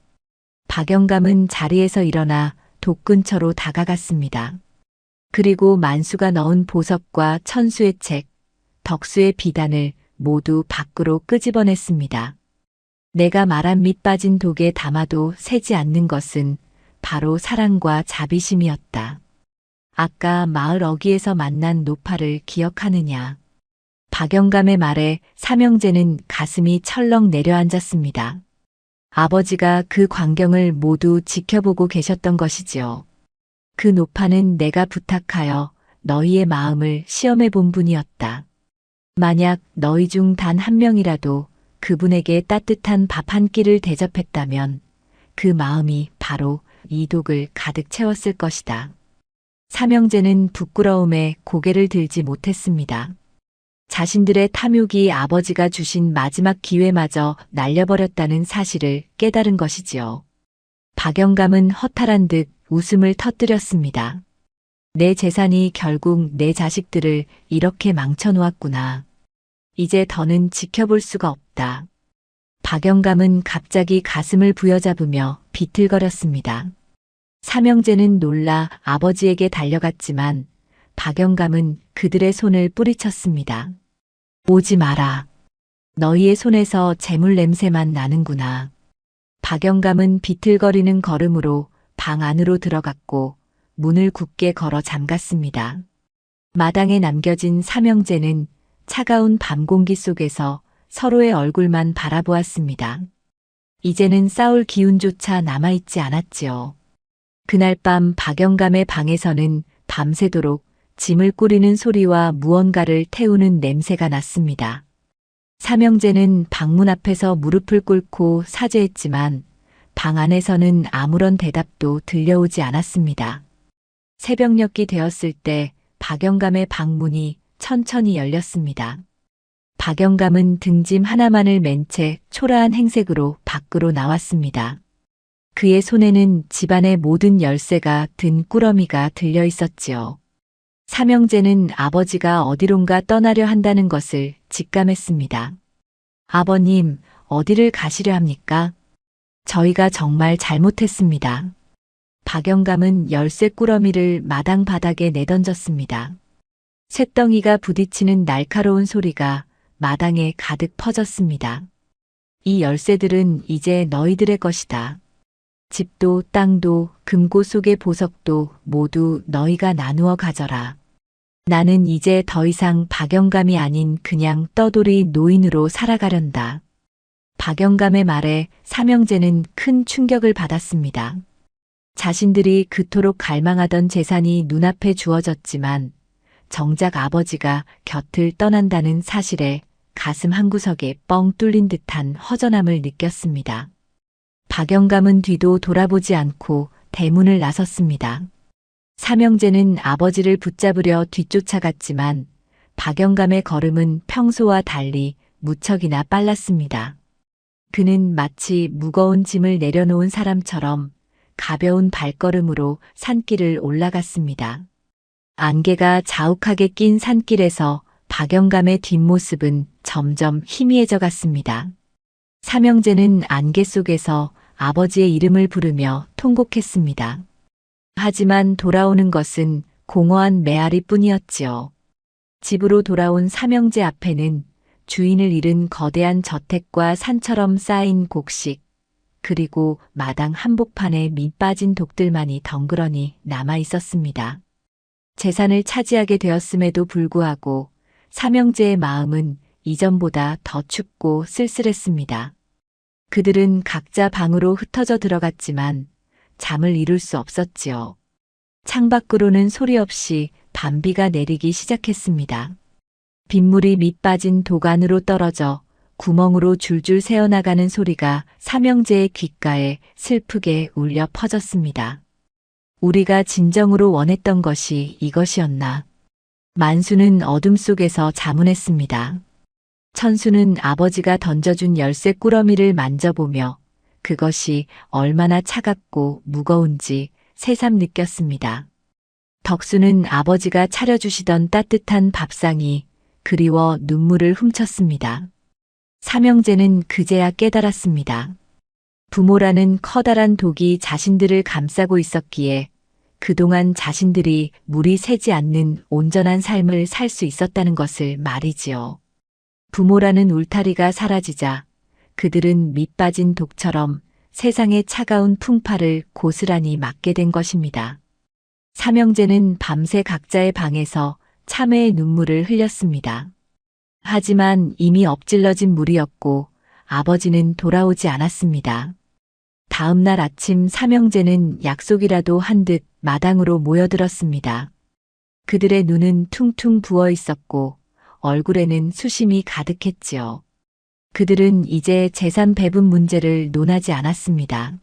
박영감은 자리에서 일어나 독 근처로 다가갔습니다. 그리고 만수가 넣은 보석과 천수의 책, 덕수의 비단을 모두 밖으로 끄집어냈습니다. 내가 말한 밑빠진 독에 담아도 새지 않는 것은 바로 사랑과 자비심이었다. 아까 마을 어귀에서 만난 노파를 기억하느냐. 박영감의 말에 삼형제는 가슴이 철렁 내려앉았습니다. 아버지가 그 광경을 모두 지켜보고 계셨던 것이지요. 그 노파는 내가 부탁하여 너희의 마음을 시험해 본 분이었다. 만약 너희 중 단 한 명이라도 그분에게 따뜻한 밥 한 끼를 대접했다면 그 마음이 바로 이 독을 가득 채웠을 것이다. 삼형제는 부끄러움에 고개를 들지 못했습니다. 자신들의 탐욕이 아버지가 주신 마지막 기회마저 날려버렸다는 사실을 깨달은 것이지요. 박영감은 허탈한 듯 웃음을 터뜨렸습니다. 내 재산이 결국 내 자식들을 이렇게 망쳐놓았구나. 이제 더는 지켜볼 수가 없다. 박영감은 갑자기 가슴을 부여잡으며 비틀거렸습니다. 삼형제는 놀라 아버지에게 달려갔지만 박영감은 그들의 손을 뿌리쳤습니다. 오지 마라. 너희의 손에서 재물 냄새만 나는구나. 박영감은 비틀거리는 걸음으로 방 안으로 들어갔고 문을 굳게 걸어 잠갔습니다. 마당에 남겨진 삼형제는 차가운 밤 공기 속에서 서로의 얼굴만 바라보았습니다. 이제는 싸울 기운조차 남아있지 않았지요. 그날 밤 박영감의 방에서는 밤새도록 짐을 꾸리는 소리와 무언가를 태우는 냄새가 났습니다. 삼형제는 방문 앞에서 무릎을 꿇고 사죄했지만 방 안에서는 아무런 대답도 들려오지 않았습니다. 새벽녘이 되었을 때 박영감의 방문이 천천히 열렸습니다. 박영감은 등짐 하나만을 맨 채 초라한 행색으로 밖으로 나왔습니다. 그의 손에는 집안의 모든 열쇠가 든 꾸러미가 들려 있었지요. 삼형제는 아버지가 어디론가 떠나려 한다는 것을 직감했습니다. 아버님, 어디를 가시려 합니까? 저희가 정말 잘못했습니다. 박영감은 열쇠 꾸러미를 마당 바닥에 내던졌습니다. 쇳덩이가 부딪히는 날카로운 소리가 마당에 가득 퍼졌습니다. 이 열쇠들은 이제 너희들의 것이다. 집도 땅도 금고 속의 보석도 모두 너희가 나누어 가져라. 나는 이제 더 이상 박영감이 아닌 그냥 떠돌이 노인으로 살아가련다. 박영감의 말에 삼형제는 큰 충격을 받았습니다. 자신들이 그토록 갈망하던 재산이 눈앞에 주어졌지만 정작 아버지가 곁을 떠난다는 사실에 가슴 한구석에 뻥 뚫린 듯한 허전함을 느꼈습니다. 박영감은 뒤도 돌아보지 않고 대문을 나섰습니다. 삼형제는 아버지를 붙잡으려 뒤쫓아갔지만 박영감의 걸음은 평소와 달리 무척이나 빨랐습니다. 그는 마치 무거운 짐을 내려놓은 사람처럼 가벼운 발걸음으로 산길을 올라갔습니다. 안개가 자욱하게 낀 산길에서 박영감의 뒷모습은 점점 희미해져 갔습니다. 삼형제는 안개 속에서 아버지의 이름을 부르며 통곡했습니다. 하지만 돌아오는 것은 공허한 메아리 뿐이었지요. 집으로 돌아온 삼형제 앞에는 주인을 잃은 거대한 저택과 산처럼 쌓인 곡식, 그리고 마당 한복판에 밑 빠진 독들만이 덩그러니 남아 있었습니다. 재산을 차지하게 되었음에도 불구하고 삼형제의 마음은 이전보다 더 춥고 쓸쓸했습니다. 그들은 각자 방으로 흩어져 들어갔지만 잠을 이룰 수 없었지요. 창밖으로는 소리 없이 밤비가 내리기 시작했습니다. 빗물이 밑 빠진 도간으로 떨어져 구멍으로 줄줄 새어나가는 소리가 삼형제의 귓가에 슬프게 울려 퍼졌습니다. 우리가 진정으로 원했던 것이 이것이었나. 만수는 어둠 속에서 자문했습니다. 천수는 아버지가 던져준 열쇠 꾸러미를 만져보며 그것이 얼마나 차갑고 무거운지 새삼 느꼈습니다. 덕수는 아버지가 차려주시던 따뜻한 밥상이 그리워 눈물을 훔쳤습니다. 삼형제는 그제야 깨달았습니다. 부모라는 커다란 독이 자신들을 감싸고 있었기에 그동안 자신들이 물이 새지 않는 온전한 삶을 살 수 있었다는 것을 말이지요. 부모라는 울타리가 사라지자 그들은 밑 빠진 독처럼 세상의 차가운 풍파를 고스란히 맞게 된 것입니다. 삼형제는 밤새 각자의 방에서 참회의 눈물을 흘렸습니다. 하지만 이미 엎질러진 물이었고 아버지는 돌아오지 않았습니다. 다음 날 아침 삼형제는 약속이라도 한 듯 마당으로 모여들었습니다. 그들의 눈은 퉁퉁 부어 있었고 얼굴에는 수심이 가득했지요. 그들은 이제 재산 배분 문제를 논하지 않았습니다.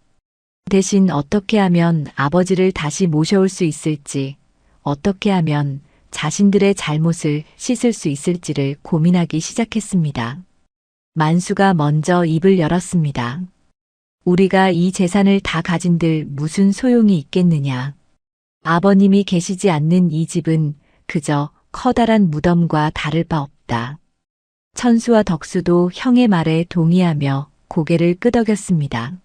대신 어떻게 하면 아버지를 다시 모셔올 수 있을지, 어떻게 하면 자신들의 잘못을 씻을 수 있을지를 고민하기 시작했습니다. 만수가 먼저 입을 열었습니다. 우리가 이 재산을 다 가진들 무슨 소용이 있겠느냐. 아버님이 계시지 않는 이 집은 그저 커다란 무덤과 다를 바 없다. 천수와 덕수도 형의 말에 동의하며 고개를 끄덕였습니다.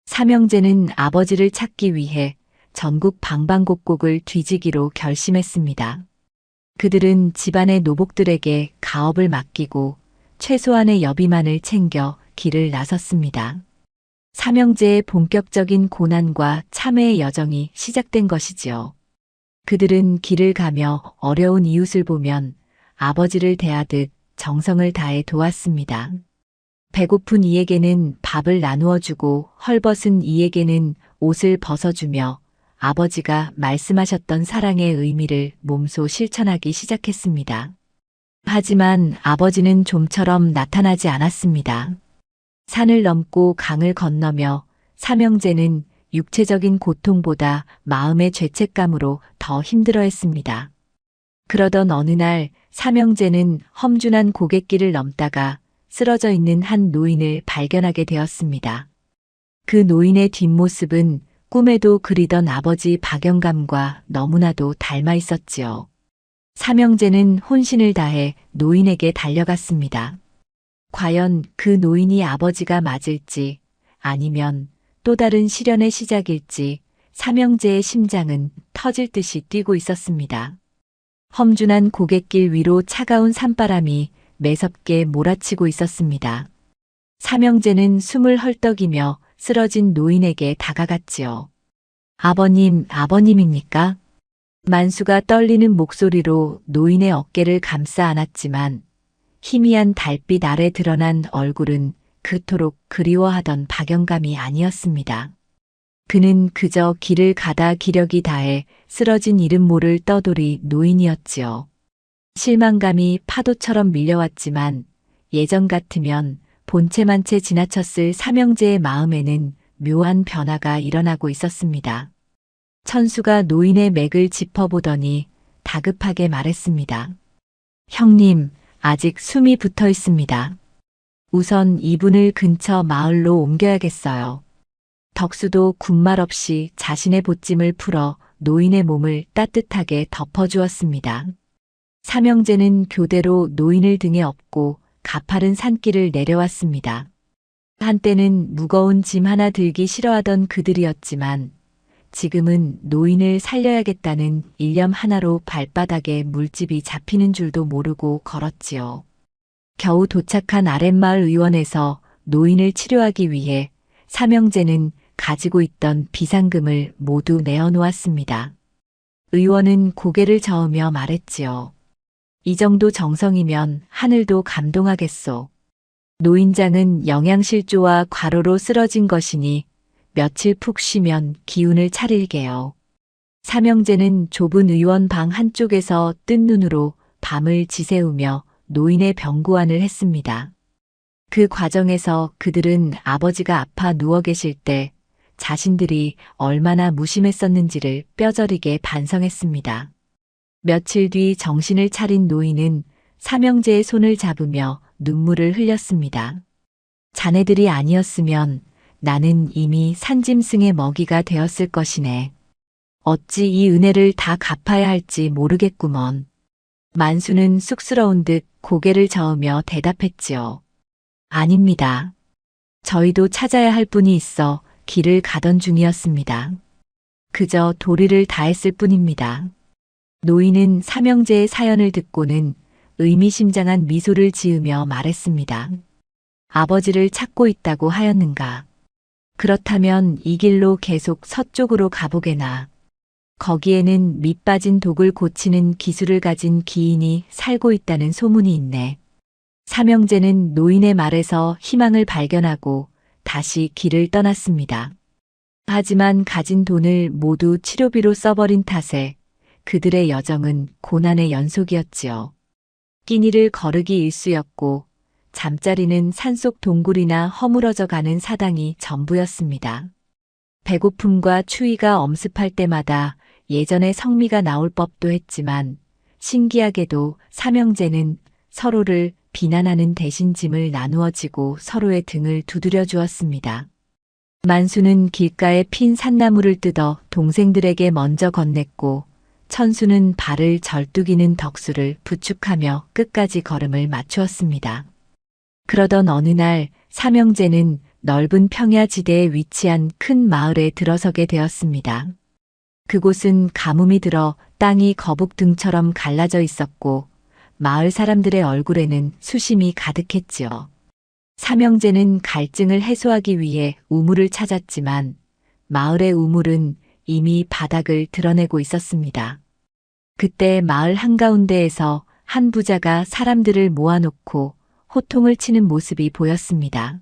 삼형제는 아버지를 찾기 위해 전국 방방곡곡을 뒤지기로 결심했습니다. 그들은 집안의 노복들에게 가업을 맡기고 최소한의 여비만을 챙겨 길을 나섰습니다. 삼형제의 본격적인 고난과 참회의 여정이 시작된 것이지요. 그들은 길을 가며 어려운 이웃을 보면 아버지를 대하듯 정성을 다해 도왔습니다. 배고픈 이에게는 밥을 나누어 주고 헐벗은 이에게는 옷을 벗어주며 아버지가 말씀하셨던 사랑의 의미를 몸소 실천하기 시작했습니다. 하지만 아버지는 좀처럼 나타나지 않았습니다. 산을 넘고 강을 건너며 삼형제는 육체적인 고통보다 마음의 죄책감으로 더 힘들어했습니다. 그러던 어느 날 삼형제는 험준한 고갯길을 넘다가 쓰러져 있는 한 노인을 발견하게 되었습니다. 그 노인의 뒷모습은 꿈에도 그리던 아버지 박영감과 너무나도 닮아 있었지요. 삼형제는 혼신을 다해 노인에게 달려갔습니다. 과연 그 노인이 아버지가 맞을지 아니면 또 다른 시련의 시작일지 삼형제의 심장은 터질 듯이 뛰고 있었습니다. 험준한 고갯길 위로 차가운 산바람이 매섭게 몰아치고 있었습니다. 삼형제는 숨을 헐떡이며 쓰러진 노인에게 다가갔지요. 아버님, 아버님입니까? 만수가 떨리는 목소리로 노인의 어깨를 감싸 안았지만 희미한 달빛 아래 드러난 얼굴은 그토록 그리워하던 박영감이 아니었습니다. 그는 그저 길을 가다 기력이 다해 쓰러진 이름 모를 떠돌이 노인이었지요. 실망감이 파도처럼 밀려왔지만 예전 같으면 본체만체 지나쳤을 삼형제의 마음에는 묘한 변화가 일어나고 있었습니다. 천수가 노인의 맥을 짚어보더니 다급하게 말했습니다. 형님, 아직 숨이 붙어 있습니다. 우선 이분을 근처 마을로 옮겨야겠어요. 덕수도 군말 없이 자신의 보찜을 풀어 노인의 몸을 따뜻하게 덮어주었습니다. 삼형제는 교대로 노인을 등에 업고 가파른 산길을 내려왔습니다. 한때는 무거운 짐 하나 들기 싫어하던 그들이었지만 지금은 노인을 살려야겠다는 일념 하나로 발바닥에 물집이 잡히는 줄도 모르고 걸었지요. 겨우 도착한 아랫마을 의원에서 노인을 치료하기 위해 삼형제는 가지고 있던 비상금을 모두 내어놓았습니다. 의원은 고개를 저으며 말했지요. 이 정도 정성이면 하늘도 감동하겠소. 노인장은 영양실조와 과로로 쓰러진 것이니 며칠 푹 쉬면 기운을 차릴게요. 삼형제는 좁은 의원 방 한쪽에서 뜬 눈으로 밤을 지새우며 노인의 병구안을 했습니다. 그 과정에서 그들은 아버지가 아파 누워 계실 때 자신들이 얼마나 무심했었는지를 뼈저리게 반성했습니다. 며칠 뒤 정신을 차린 노인은 삼형제의 손을 잡으며 눈물을 흘렸습니다. 자네들이 아니었으면 나는 이미 산짐승의 먹이가 되었을 것이네. 어찌 이 은혜를 다 갚아야 할지 모르겠구먼. 만수는 쑥스러운 듯 고개를 저으며 대답했지요. 아닙니다. 저희도 찾아야 할 분이 있어 길을 가던 중이었습니다. 그저 도리를 다했을 뿐입니다. 노인은 삼형제의 사연을 듣고는 의미심장한 미소를 지으며 말했습니다. 아버지를 찾고 있다고 하였는가? 그렇다면 이 길로 계속 서쪽으로 가보게나. 거기에는 밑빠진 독을 고치는 기술을 가진 기인이 살고 있다는 소문이 있네. 삼형제는 노인의 말에서 희망을 발견하고 다시 길을 떠났습니다. 하지만 가진 돈을 모두 치료비로 써버린 탓에 그들의 여정은 고난의 연속이었지요. 끼니를 거르기 일쑤였고 잠자리는 산속 동굴이나 허물어져 가는 사당이 전부였습니다. 배고픔과 추위가 엄습할 때마다 예전의 성미가 나올 법도 했지만 신기하게도 삼형제는 서로를 비난하는 대신 짐을 나누어 지고 서로의 등을 두드려 주었습니다. 만수는 길가에 핀 산나무를 뜯어 동생들에게 먼저 건넸고 천수는 발을 절뚝이는 덕수를 부축하며 끝까지 걸음을 맞추었습니다. 그러던 어느 날 삼형제는 넓은 평야지대에 위치한 큰 마을에 들어서게 되었습니다. 그곳은 가뭄이 들어 땅이 거북등처럼 갈라져 있었고 마을 사람들의 얼굴에는 수심이 가득했지요. 삼형제는 갈증을 해소하기 위해 우물을 찾았지만 마을의 우물은 이미 바닥을 드러내고 있었습니다. 그때 마을 한가운데에서 한 부자가 사람들을 모아놓고 호통을 치는 모습이 보였습니다.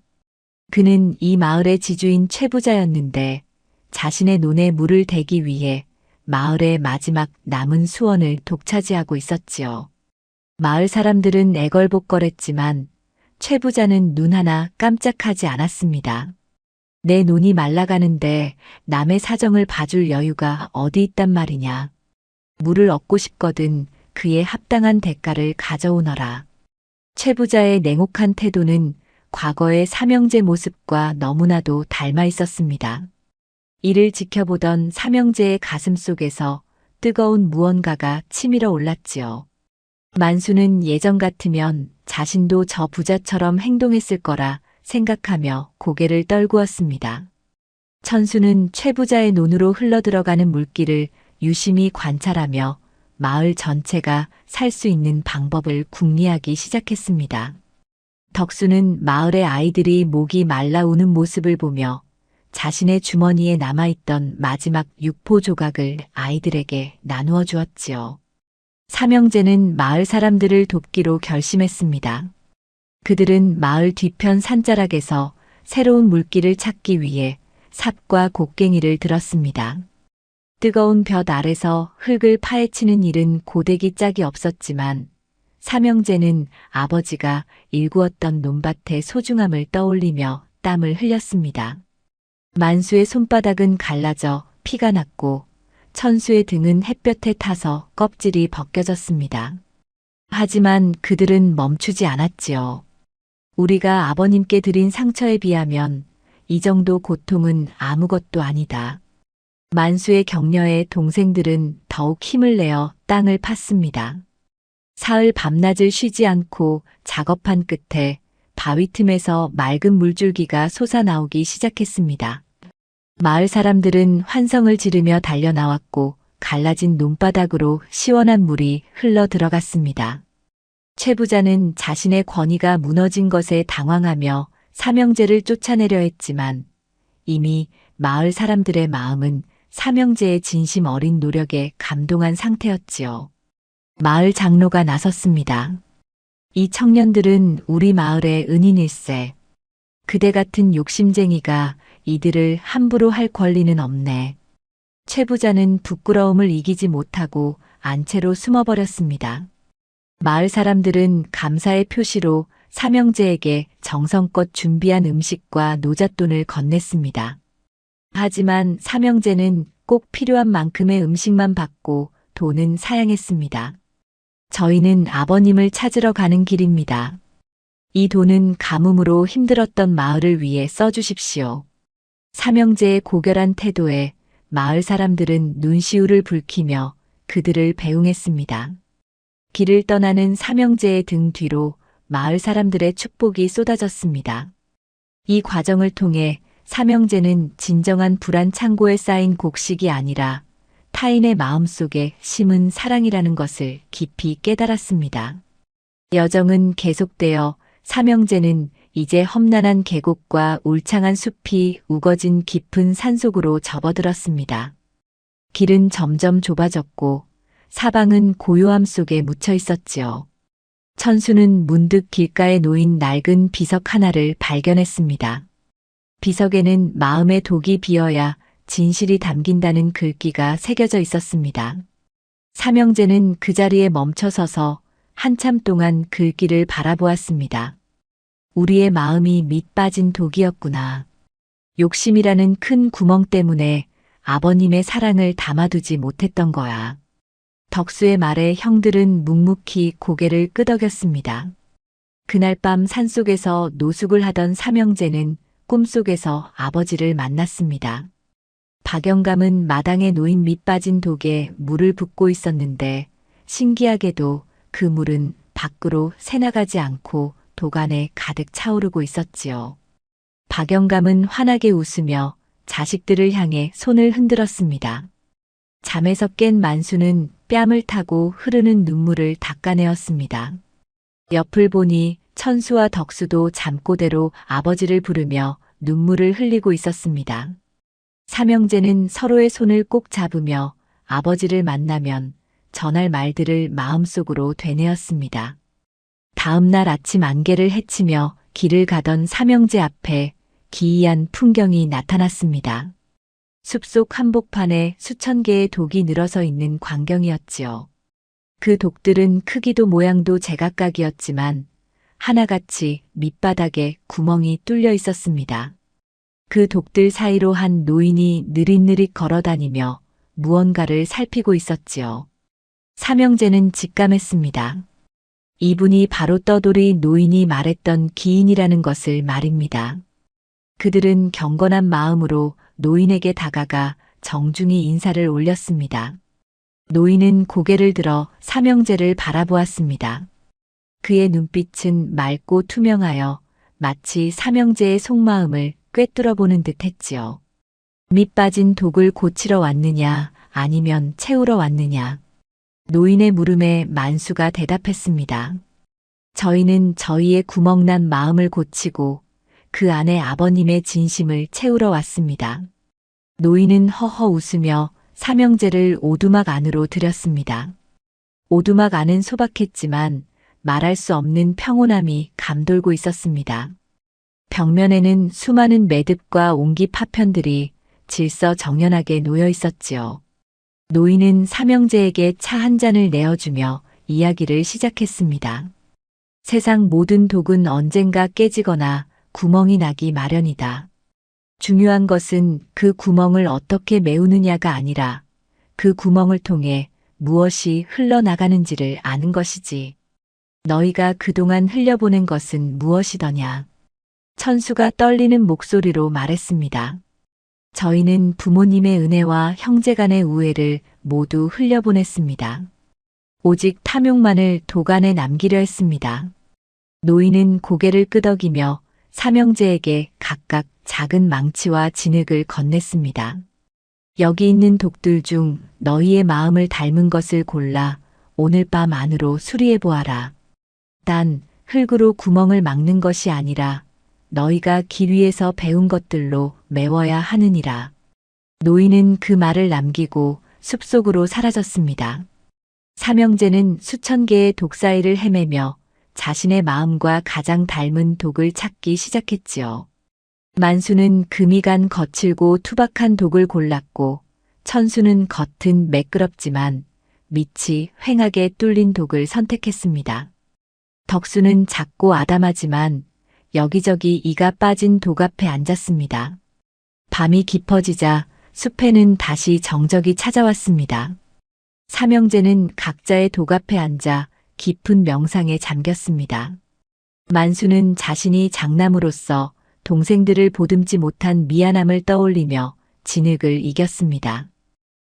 그는 이 마을의 지주인 최부자였는데 자신의 논에 물을 대기 위해 마을의 마지막 남은 수원을 독차지하고 있었지요. 마을 사람들은 애걸복걸했지만 최부자는 눈 하나 깜짝하지 않았습니다. 내 논이 말라가는데 남의 사정을 봐줄 여유가 어디 있단 말이냐. 물을 얻고 싶거든 그에 합당한 대가를 가져오너라. 최부자의 냉혹한 태도는 과거의 삼형제 모습과 너무나도 닮아 있었습니다. 이를 지켜보던 삼형제의 가슴 속에서 뜨거운 무언가가 치밀어 올랐지요. 만수는 예전 같으면 자신도 저 부자처럼 행동했을 거라 생각하며 고개를 떨구었습니다. 천수는 최부자의 논으로 흘러들어가는 물길을 유심히 관찰하며 마을 전체가 살 수 있는 방법을 궁리하기 시작했습니다. 덕수는 마을의 아이들이 목이 말라 우는 모습을 보며 자신의 주머니에 남아있던 마지막 육포 조각을 아이들에게 나누어 주었지요. 삼형제는 마을 사람들을 돕기로 결심했습니다. 그들은 마을 뒤편 산자락에서 새로운 물길을 찾기 위해 삽과 곡괭이를 들었습니다. 뜨거운 볕 아래서 흙을 파헤치는 일은 고데기 짝이 없었지만 삼형제는 아버지가 일구었던 논밭의 소중함을 떠올리며 땀을 흘렸습니다. 만수의 손바닥은 갈라져 피가 났고 천수의 등은 햇볕에 타서 껍질이 벗겨졌습니다. 하지만 그들은 멈추지 않았지요. 우리가 아버님께 드린 상처에 비하면 이 정도 고통은 아무것도 아니다. 만수의 격려에 동생들은 더욱 힘을 내어 땅을 팠습니다. 사흘 밤낮을 쉬지 않고 작업한 끝에 바위 틈에서 맑은 물줄기가 솟아나오기 시작했습니다. 마을 사람들은 환성을 지르며 달려나왔고 갈라진 논바닥으로 시원한 물이 흘러 들어갔습니다. 최 부자는 자신의 권위가 무너진 것에 당황하며 삼형제를 쫓아내려 했지만 이미 마을 사람들의 마음은 삼형제의 진심 어린 노력에 감동한 상태였지요. 마을 장로가 나섰습니다. 이 청년들은 우리 마을의 은인일세. 그대 같은 욕심쟁이가 이들을 함부로 할 권리는 없네. 최 부자는 부끄러움을 이기지 못하고 안채로 숨어버렸습니다. 마을 사람들은 감사의 표시로 삼형제에게 정성껏 준비한 음식과 노잣돈을 건넸습니다. 하지만 삼형제는 꼭 필요한 만큼의 음식만 받고 돈은 사양했습니다. 저희는 아버님을 찾으러 가는 길입니다. 이 돈은 가뭄으로 힘들었던 마을을 위해 써주십시오. 삼형제의 고결한 태도에 마을 사람들은 눈시울을 붉히며 그들을 배웅했습니다. 길을 떠나는 삼형제의 등 뒤로 마을 사람들의 축복이 쏟아졌습니다. 이 과정을 통해 삼형제는 진정한 불안 창고에 쌓인 곡식이 아니라 타인의 마음속에 심은 사랑이라는 것을 깊이 깨달았습니다. 여정은 계속되어 삼형제는 이제 험난한 계곡과 울창한 숲이 우거진 깊은 산속으로 접어들었습니다. 길은 점점 좁아졌고 사방은 고요함 속에 묻혀 있었지요. 천수는 문득 길가에 놓인 낡은 비석 하나를 발견했습니다. 비석에는 마음의 독이 비어야 진실이 담긴다는 글귀가 새겨져 있었습니다. 삼형제는 그 자리에 멈춰서서 한참 동안 글귀를 바라보았습니다. 우리의 마음이 밑 빠진 독이었구나. 욕심이라는 큰 구멍 때문에 아버님의 사랑을 담아두지 못했던 거야. 덕수의 말에 형들은 묵묵히 고개를 끄덕였습니다. 그날 밤 산속에서 노숙을 하던 삼형제는 꿈속에서 아버지를 만났습니다. 박영감은 마당에 놓인 밑 빠진 독에 물을 붓고 있었는데 신기하게도 그 물은 밖으로 새나가지 않고 독 안에 가득 차오르고 있었지요. 박영감은 환하게 웃으며 자식들을 향해 손을 흔들었습니다. 잠에서 깬 만수는 뺨을 타고 흐르는 눈물을 닦아내었습니다. 옆을 보니 천수와 덕수도 잠꼬대로 아버지를 부르며 눈물을 흘리고 있었습니다. 삼형제는 서로의 손을 꼭 잡으며 아버지를 만나면 전할 말들을 마음속으로 되뇌었습니다. 다음 날 아침 안개를 헤치며 길을 가던 삼형제 앞에 기이한 풍경이 나타났습니다. 숲속 한복판에 수천 개의 독이 늘어서 있는 광경이었지요. 그 독들은 크기도 모양도 제각각이었지만 하나같이 밑바닥에 구멍이 뚫려 있었습니다. 그 독들 사이로 한 노인이 느릿느릿 걸어다니며 무언가를 살피고 있었지요. 삼형제는 직감했습니다. 이분이 바로 떠돌이 노인이 말했던 기인이라는 것을 말입니다. 그들은 경건한 마음으로 노인에게 다가가 정중히 인사를 올렸습니다. 노인은 고개를 들어 삼형제를 바라보았습니다. 그의 눈빛은 맑고 투명하여 마치 삼형제의 속마음을 꿰뚫어보는 듯 했지요. 밑 빠진 독을 고치러 왔느냐 아니면 채우러 왔느냐. 노인의 물음에 만수가 대답했습니다. 저희는 저희의 구멍난 마음을 고치고 그 안에 아버님의 진심을 채우러 왔습니다. 노인은 허허 웃으며 삼형제를 오두막 안으로 들였습니다. 오두막 안은 소박했지만 말할 수 없는 평온함이 감돌고 있었습니다. 벽면에는 수많은 매듭과 옹기 파편들이 질서정연하게 놓여 있었지요. 노인은 삼형제에게 차 한 잔을 내어주며 이야기를 시작했습니다. 세상 모든 독은 언젠가 깨지거나 구멍이 나기 마련이다. 중요한 것은 그 구멍을 어떻게 메우느냐가 아니라 그 구멍을 통해 무엇이 흘러나가는지를 아는 것이지. 너희가 그동안 흘려보낸 것은 무엇이더냐. 천수가 떨리는 목소리로 말했습니다. 저희는 부모님의 은혜와 형제간의 우애를 모두 흘려보냈습니다. 오직 탐욕만을 도간에 남기려 했습니다. 노인은 고개를 끄덕이며 삼형제에게 각각 작은 망치와 진흙을 건넸습니다. 여기 있는 독들 중 너희의 마음을 닮은 것을 골라 오늘 밤 안으로 수리해 보아라. 단 흙으로 구멍을 막는 것이 아니라 너희가 길 위에서 배운 것들로 메워야 하느니라. 노인은 그 말을 남기고 숲속으로 사라졌습니다. 삼형제는 수천 개의 독 사이를 헤매며 자신의 마음과 가장 닮은 독을 찾기 시작했지요. 만수는 금이 간 거칠고 투박한 독을 골랐고 천수는 겉은 매끄럽지만 밑이 휑하게 뚫린 독을 선택했습니다. 덕수는 작고 아담하지만 여기저기 이가 빠진 독 앞에 앉았습니다. 밤이 깊어지자 숲에는 다시 정적이 찾아왔습니다. 삼형제는 각자의 독 앞에 앉아 깊은 명상에 잠겼습니다. 만수는 자신이 장남으로서 동생들을 보듬지 못한 미안함을 떠올리며 진흙을 이겼습니다.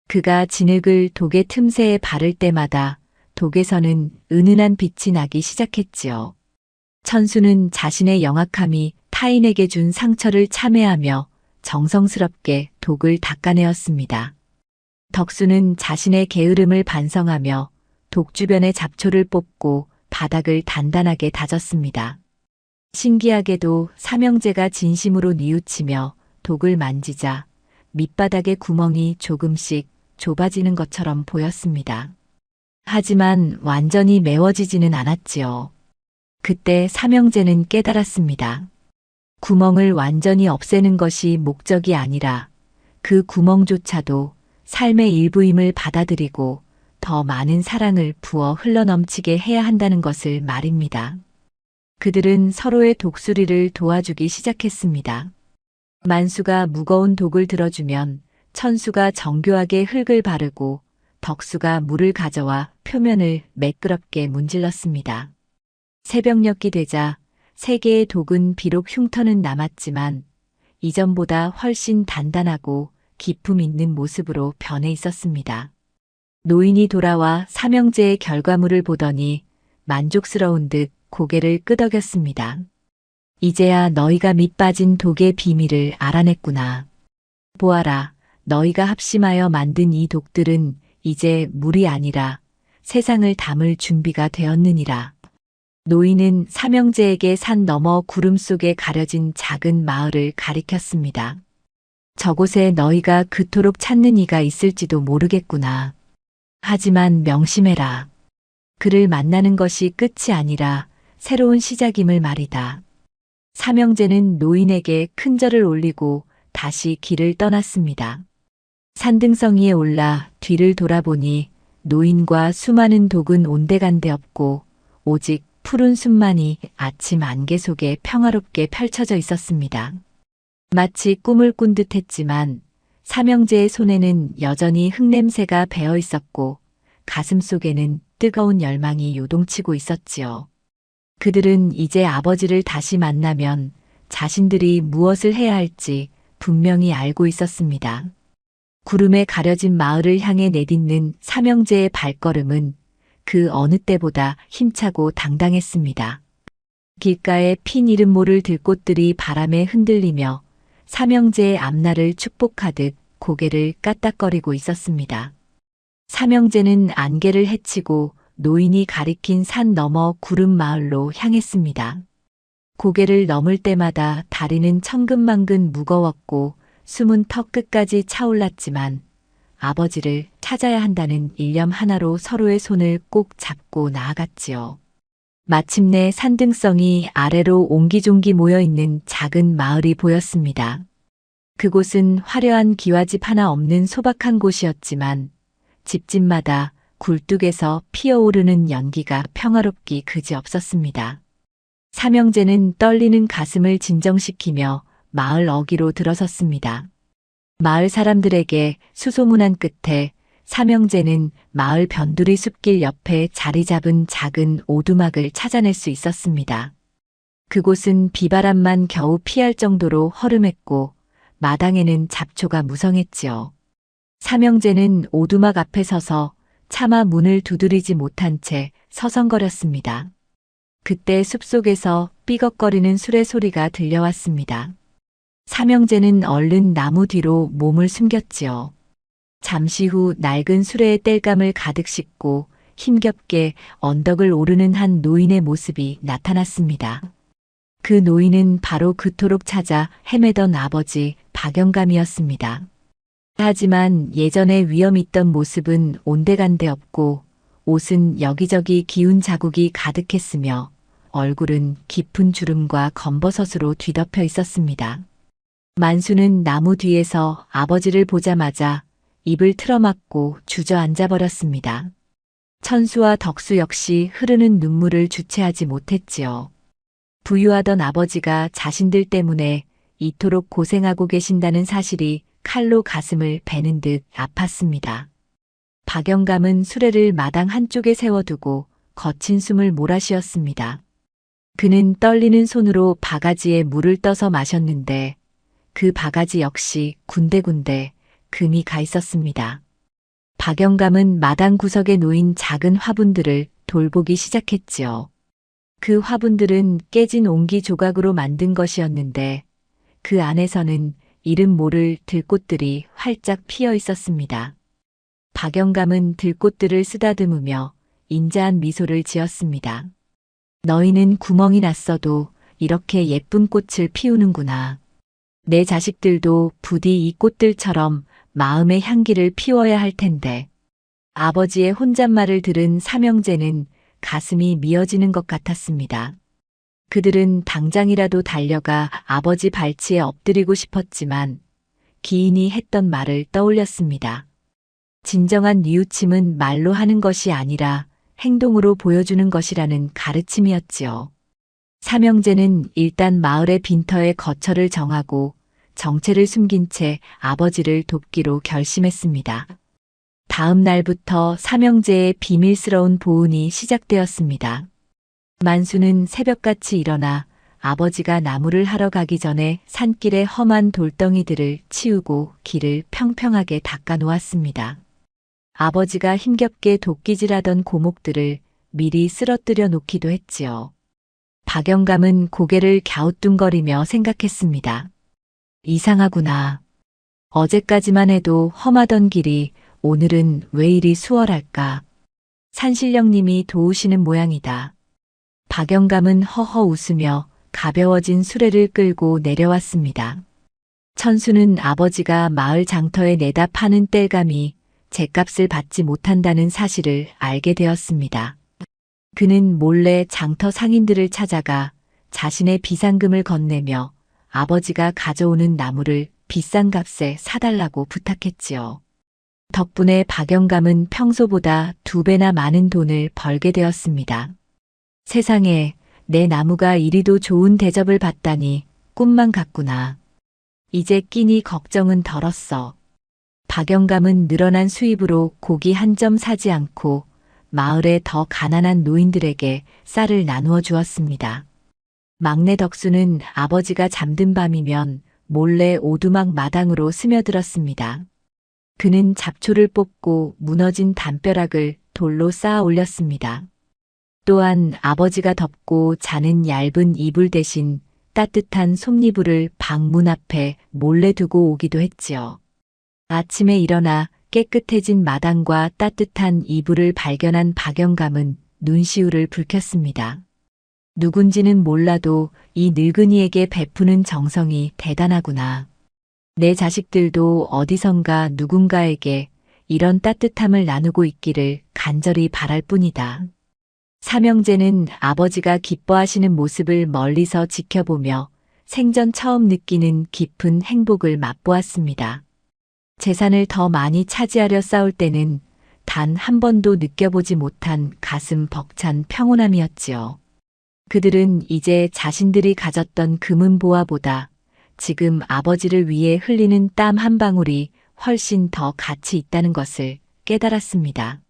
그가 진흙을 독의 틈새에 바를 때마다 독에서는 은은한 빛이 나기 시작했지요. 천수는 자신의 영악함이 타인에게 준 상처를 참회하며 정성스럽게 독을 닦아내었습니다. 덕수는 자신의 게으름을 반성하며 독 주변의 잡초를 뽑고 바닥을 단단하게 다졌습니다. 신기하게도 삼형제가 진심으로 뉘우치며 독을 만지자 밑바닥의 구멍이 조금씩 좁아지는 것처럼 보였습니다. 하지만 완전히 메워지지는 않았지요. 그때 삼형제는 깨달았습니다. 구멍을 완전히 없애는 것이 목적이 아니라 그 구멍조차도 삶의 일부임을 받아들이고 더 많은 사랑을 부어 흘러넘치게 해야 한다는 것을 말입니다. 그들은 서로의 독수리를 도와주기 시작했습니다. 만수가 무거운 독을 들어주면 천수가 정교하게 흙을 바르고 덕수가 물을 가져와 표면을 매끄럽게 문질렀습니다. 새벽녘이 되자 세 개의 독은 비록 흉터는 남았지만 이전보다 훨씬 단단하고 기품 있는 모습으로 변해 있었습니다. 노인이 돌아와 삼형제의 결과물을 보더니 만족스러운 듯 고개를 끄덕였습니다. 이제야 너희가 밑빠진 독의 비밀을 알아냈구나. 보아라, 너희가 합심하여 만든 이 독들은 이제 물이 아니라 세상을 담을 준비가 되었느니라. 노인은 삼형제에게 산 너머 구름 속에 가려진 작은 마을을 가리켰습니다. 저곳에 너희가 그토록 찾는 이가 있을지도 모르겠구나. 하지만 명심해라. 그를 만나는 것이 끝이 아니라 새로운 시작임을 말이다. 삼형제는 노인에게 큰 절을 올리고 다시 길을 떠났습니다. 산등성이에 올라 뒤를 돌아보니 노인과 수많은 독은 온데간데 없고 오직 푸른 숲만이 아침 안개 속에 평화롭게 펼쳐져 있었습니다. 마치 꿈을 꾼 듯했지만 삼형제의 손에는 여전히 흙냄새가 배어 있었고 가슴 속에는 뜨거운 열망이 요동치고 있었지요. 그들은 이제 아버지를 다시 만나면 자신들이 무엇을 해야 할지 분명히 알고 있었습니다. 구름에 가려진 마을을 향해 내딛는 삼형제의 발걸음은 그 어느 때보다 힘차고 당당했습니다. 길가에 핀 이름 모를 들꽃들이 바람에 흔들리며 삼형제의 앞날을 축복하듯 고개를 까딱거리고 있었습니다. 삼형제는 안개를 헤치고 노인이 가리킨 산 너머 구름 마을로 향했습니다. 고개를 넘을 때마다 다리는 천근만근 무거웠고 숨은 턱 끝까지 차올랐지만 아버지를 찾아야 한다는 일념 하나로 서로의 손을 꼭 잡고 나아갔지요. 마침내 산등성이 아래로 옹기종기 모여있는 작은 마을이 보였습니다. 그곳은 화려한 기와집 하나 없는 소박한 곳이었지만 집집마다 굴뚝에서 피어오르는 연기가 평화롭기 그지없었습니다. 삼형제는 떨리는 가슴을 진정시키며 마을 어귀로 들어섰습니다. 마을 사람들에게 수소문한 끝에 삼형제는 마을 변두리 숲길 옆에 자리 잡은 작은 오두막을 찾아낼 수 있었습니다. 그곳은 비바람만 겨우 피할 정도로 허름했고 마당에는 잡초가 무성했지요. 삼형제는 오두막 앞에 서서 차마 문을 두드리지 못한 채 서성거렸습니다. 그때 숲속에서 삐걱거리는 수레 소리가 들려왔습니다. 삼형제는 얼른 나무 뒤로 몸을 숨겼지요. 잠시 후 낡은 수레의 땔감을 가득 싣고 힘겹게 언덕을 오르는 한 노인의 모습이 나타났습니다. 그 노인은 바로 그토록 찾아 헤매던 아버지 박영감이었습니다. 하지만 예전에 위험 있던 모습은 온데간데 없고 옷은 여기저기 기운 자국이 가득했으며 얼굴은 깊은 주름과 검버섯으로 뒤덮여 있었습니다. 만수는 나무 뒤에서 아버지를 보자마자 입을 틀어막고 주저앉아 버렸습니다. 천수와 덕수 역시 흐르는 눈물을 주체하지 못했지요. 부유하던 아버지가 자신들 때문에 이토록 고생하고 계신다는 사실이 칼로 가슴을 베는 듯 아팠습니다. 박영감은 수레를 마당 한쪽에 세워두고 거친 숨을 몰아쉬었습니다. 그는 떨리는 손으로 바가지에 물을 떠서 마셨는데 그 바가지 역시 군데군데 금이 가 있었습니다. 박영감은 마당 구석에 놓인 작은 화분들을 돌보기 시작했지요. 그 화분들은 깨진 옹기 조각으로 만든 것이었는데 그 안에서는 이름 모를 들꽃들이 활짝 피어 있었습니다. 박영감은 들꽃들을 쓰다듬으며 인자한 미소를 지었습니다. 너희는 구멍이 났어도 이렇게 예쁜 꽃을 피우는구나. 내 자식들도 부디 이 꽃들처럼 마음의 향기를 피워야 할 텐데. 아버지의 혼잣말을 들은 삼형제는 가슴이 미어지는 것 같았습니다. 그들은 당장이라도 달려가 아버지 발치에 엎드리고 싶었지만 기인이 했던 말을 떠올렸습니다. 진정한 뉘우침은 말로 하는 것이 아니라 행동으로 보여주는 것이라는 가르침이었지요. 삼형제는 일단 마을의 빈터에 거처를 정하고 정체를 숨긴 채 아버지를 돕기로 결심했습니다. 다음 날부터 삼형제의 비밀스러운 보훈이 시작되었습니다. 만수는 새벽같이 일어나 아버지가 나무를 하러 가기 전에 산길의 험한 돌덩이들을 치우고 길을 평평하게 닦아 놓았습니다. 아버지가 힘겹게 도끼질하던 고목들을 미리 쓰러뜨려 놓기도 했지요. 박영감은 고개를 갸우뚱거리며 생각했습니다. 이상하구나. 어제까지만 해도 험하던 길이 오늘은 왜 이리 수월할까? 산신령님이 도우시는 모양이다. 박영감은 허허 웃으며 가벼워진 수레를 끌고 내려왔습니다. 천수는 아버지가 마을 장터에 내다 파는 땔감이 죗값을 받지 못한다는 사실을 알게 되었습니다. 그는 몰래 장터 상인들을 찾아가 자신의 비상금을 건네며 아버지가 가져오는 나무를 비싼 값에 사달라고 부탁했지요. 덕분에 박영감은 평소보다 2배나 많은 돈을 벌게 되었습니다. 세상에 내 나무가 이리도 좋은 대접을 받다니 꿈만 같구나. 이제 끼니 걱정은 덜었어. 박영감은 늘어난 수입으로 고기 한 점 사지 않고 마을의 더 가난한 노인들에게 쌀을 나누어 주었습니다. 막내 덕수는 아버지가 잠든 밤이면 몰래 오두막 마당으로 스며들었습니다. 그는 잡초를 뽑고 무너진 담벼락을 돌로 쌓아 올렸습니다. 또한 아버지가 덮고 자는 얇은 이불 대신 따뜻한 솜이불을 방문 앞에 몰래 두고 오기도 했지요. 아침에 일어나 깨끗해진 마당과 따뜻한 이불을 발견한 박영감은 눈시울을 붉혔습니다. 누군지는 몰라도 이 늙은이에게 베푸는 정성이 대단하구나. 내 자식들도 어디선가 누군가에게 이런 따뜻함을 나누고 있기를 간절히 바랄 뿐이다. 삼형제는 아버지가 기뻐하시는 모습을 멀리서 지켜보며 생전 처음 느끼는 깊은 행복을 맛보았습니다. 재산을 더 많이 차지하려 싸울 때는 단 한 번도 느껴보지 못한 가슴 벅찬 평온함이었지요. 그들은 이제 자신들이 가졌던 금은 보화보다 지금 아버지를 위해 흘리는 땀 한 방울이 훨씬 더 가치 있다는 것을 깨달았습니다.